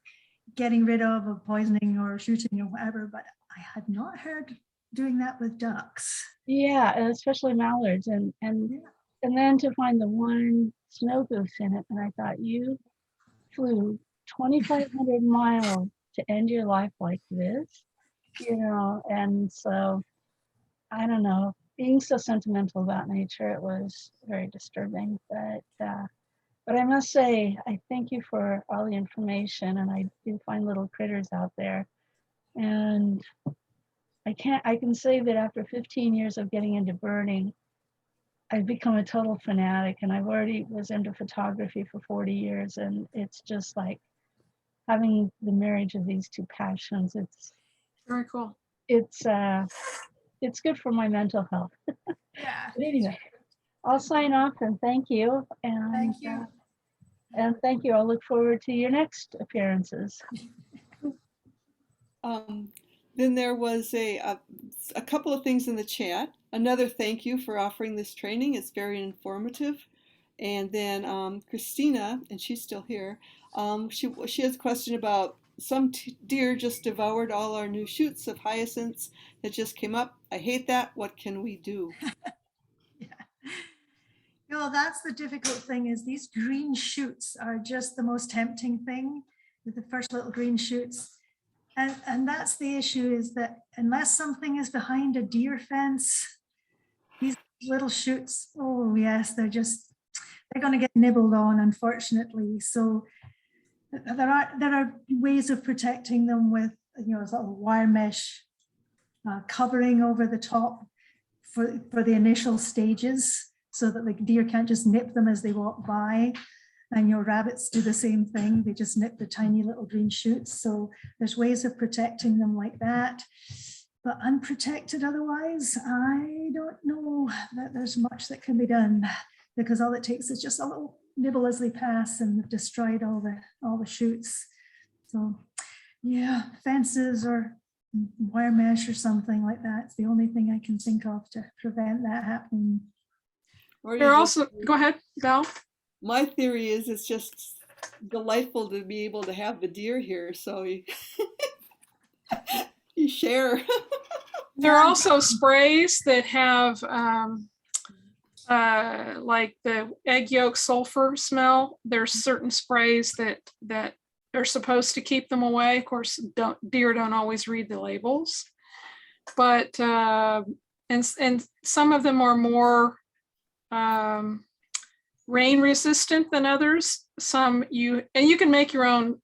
getting rid of poisoning or shooting or whatever, but I had not heard doing that with ducks. Yeah, and especially mallards. And then to find the one snow goose in it, and I thought, you flew 2,500 miles to end your life like this, you know. And so I don't know, being so sentimental about nature, it was very disturbing. But I must say, I thank you for all the information, and I do find little critters out there. And I can say that after 15 years of getting into birding, I've become a total fanatic, and I've already was into photography for 40 years. And it's just like having the marriage of these two passions. It's Very cool. it's good for my mental health. Yeah. But anyway, I'll sign off and thank you. And Thank you. And thank you. I'll look forward to your next appearances. Then there was a couple of things in the chat. Another thank you for offering this training. It's very informative. And then Christina, and she's still here, she has a question about some deer just devoured all our new shoots of hyacinths that just came up. I hate that. What can we do? Yeah. Well, that's the difficult thing, is these green shoots are just the most tempting thing, with the first little green shoots. And that's the issue, is that unless something is behind a deer fence, these little shoots, oh yes, they're going to get nibbled on, unfortunately. So there are ways of protecting them with, sort of wire mesh covering over the top for the initial stages, so that the deer can't just nip them as they walk by. And your rabbits do the same thing. They just nip the tiny little green shoots. So there's ways of protecting them like that. But unprotected otherwise, I don't know that there's much that can be done, because all it takes is just a little nibble as they pass, and they've destroyed all the shoots. So yeah, fences or wire mesh or something like that. It's the only thing I can think of to prevent that happening. They're also, go ahead, Val. My theory is it's just delightful to be able to have the deer here, so you share. There are also sprays that have like the egg yolk sulfur smell. There's certain sprays that are supposed to keep them away. Of course, deer don't always read the labels, but and some of them are more rain resistant than others. Some you can make your own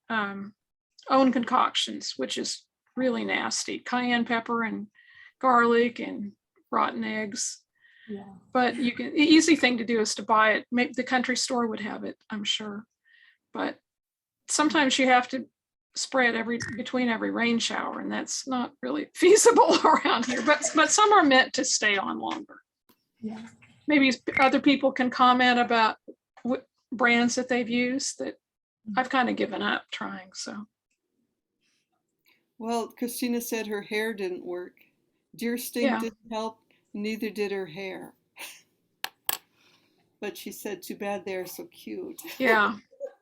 concoctions, which is really nasty. Cayenne pepper and garlic and rotten eggs. Yeah. But you can, the easy thing to do is to buy it. Maybe the country store would have it, I'm sure. But sometimes you have to spray it between every rain shower, and that's not really feasible around here. But some are meant to stay on longer. Yeah. Maybe other people can comment about what brands that they've used that I've kind of given up trying. So. Well, Christina said her hair didn't work. Deer sting Yeah. didn't help, neither did her hair. But she said, too bad they're so cute. Yeah.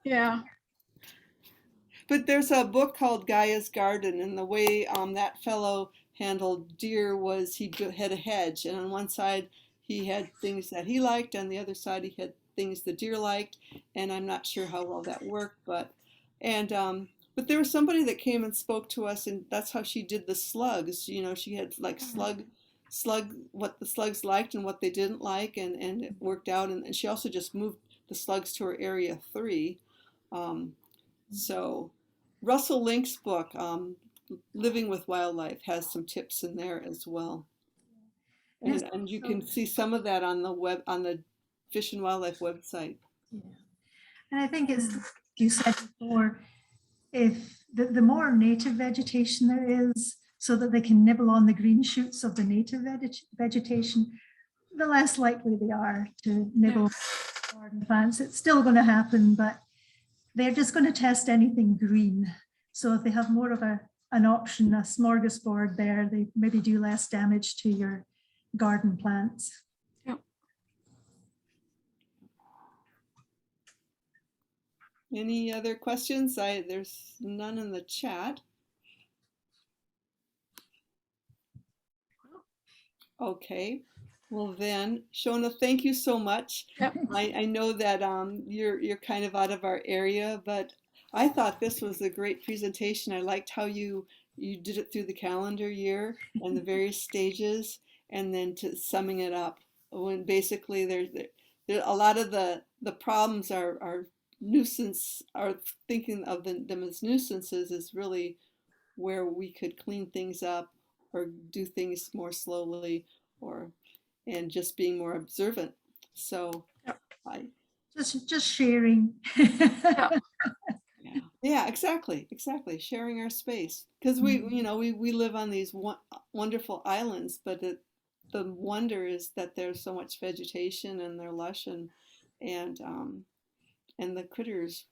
Yeah. But there's a book called Gaia's Garden, and the way that fellow handled deer was he had a hedge, and on one side he had things that he liked, on the other side he had things the deer liked, and I'm not sure how well that worked, but there was somebody that came and spoke to us, and that's how she did the slugs. You know, she had like slug what the slugs liked and what they didn't like, and it worked out, and she also just moved the slugs to her area 3. So Russell Link's book, Living with Wildlife, has some tips in there as well. And you can see some of that on the Fish and Wildlife website. Yeah. And I think it's, you said before, if the more native vegetation there is, so that they can nibble on the green shoots of the native vegetation, the less likely they are to nibble garden plants. It's still going to happen, but they're just going to test anything green. So if they have more of an option, a smorgasbord there, they maybe do less damage to your garden plants. Yep. Any other questions? There's none in the chat. Okay. Well then, Shona, thank you so much. Yep. I know that you're kind of out of our area, but I thought this was a great presentation. I liked how you did it through the calendar year and the various stages, and then to summing it up when basically there a lot of the problems are nuisance, are thinking of them as nuisances is really where we could clean things up or do things more slowly, or and just being more observant. So Yep. Just sharing. Yeah, exactly. Sharing our space, because we live on these wonderful islands, but the wonder is that there's so much vegetation and they're lush, and the critters,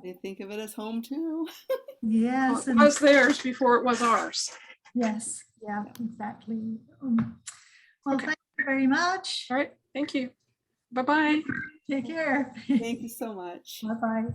they think of it as home too. Yes. Well, it was theirs before it was ours. Yes. Yeah, exactly. Well, Okay. thank you very much. All right. Thank you. Bye-bye. Take care. Thank you so much. Bye-bye.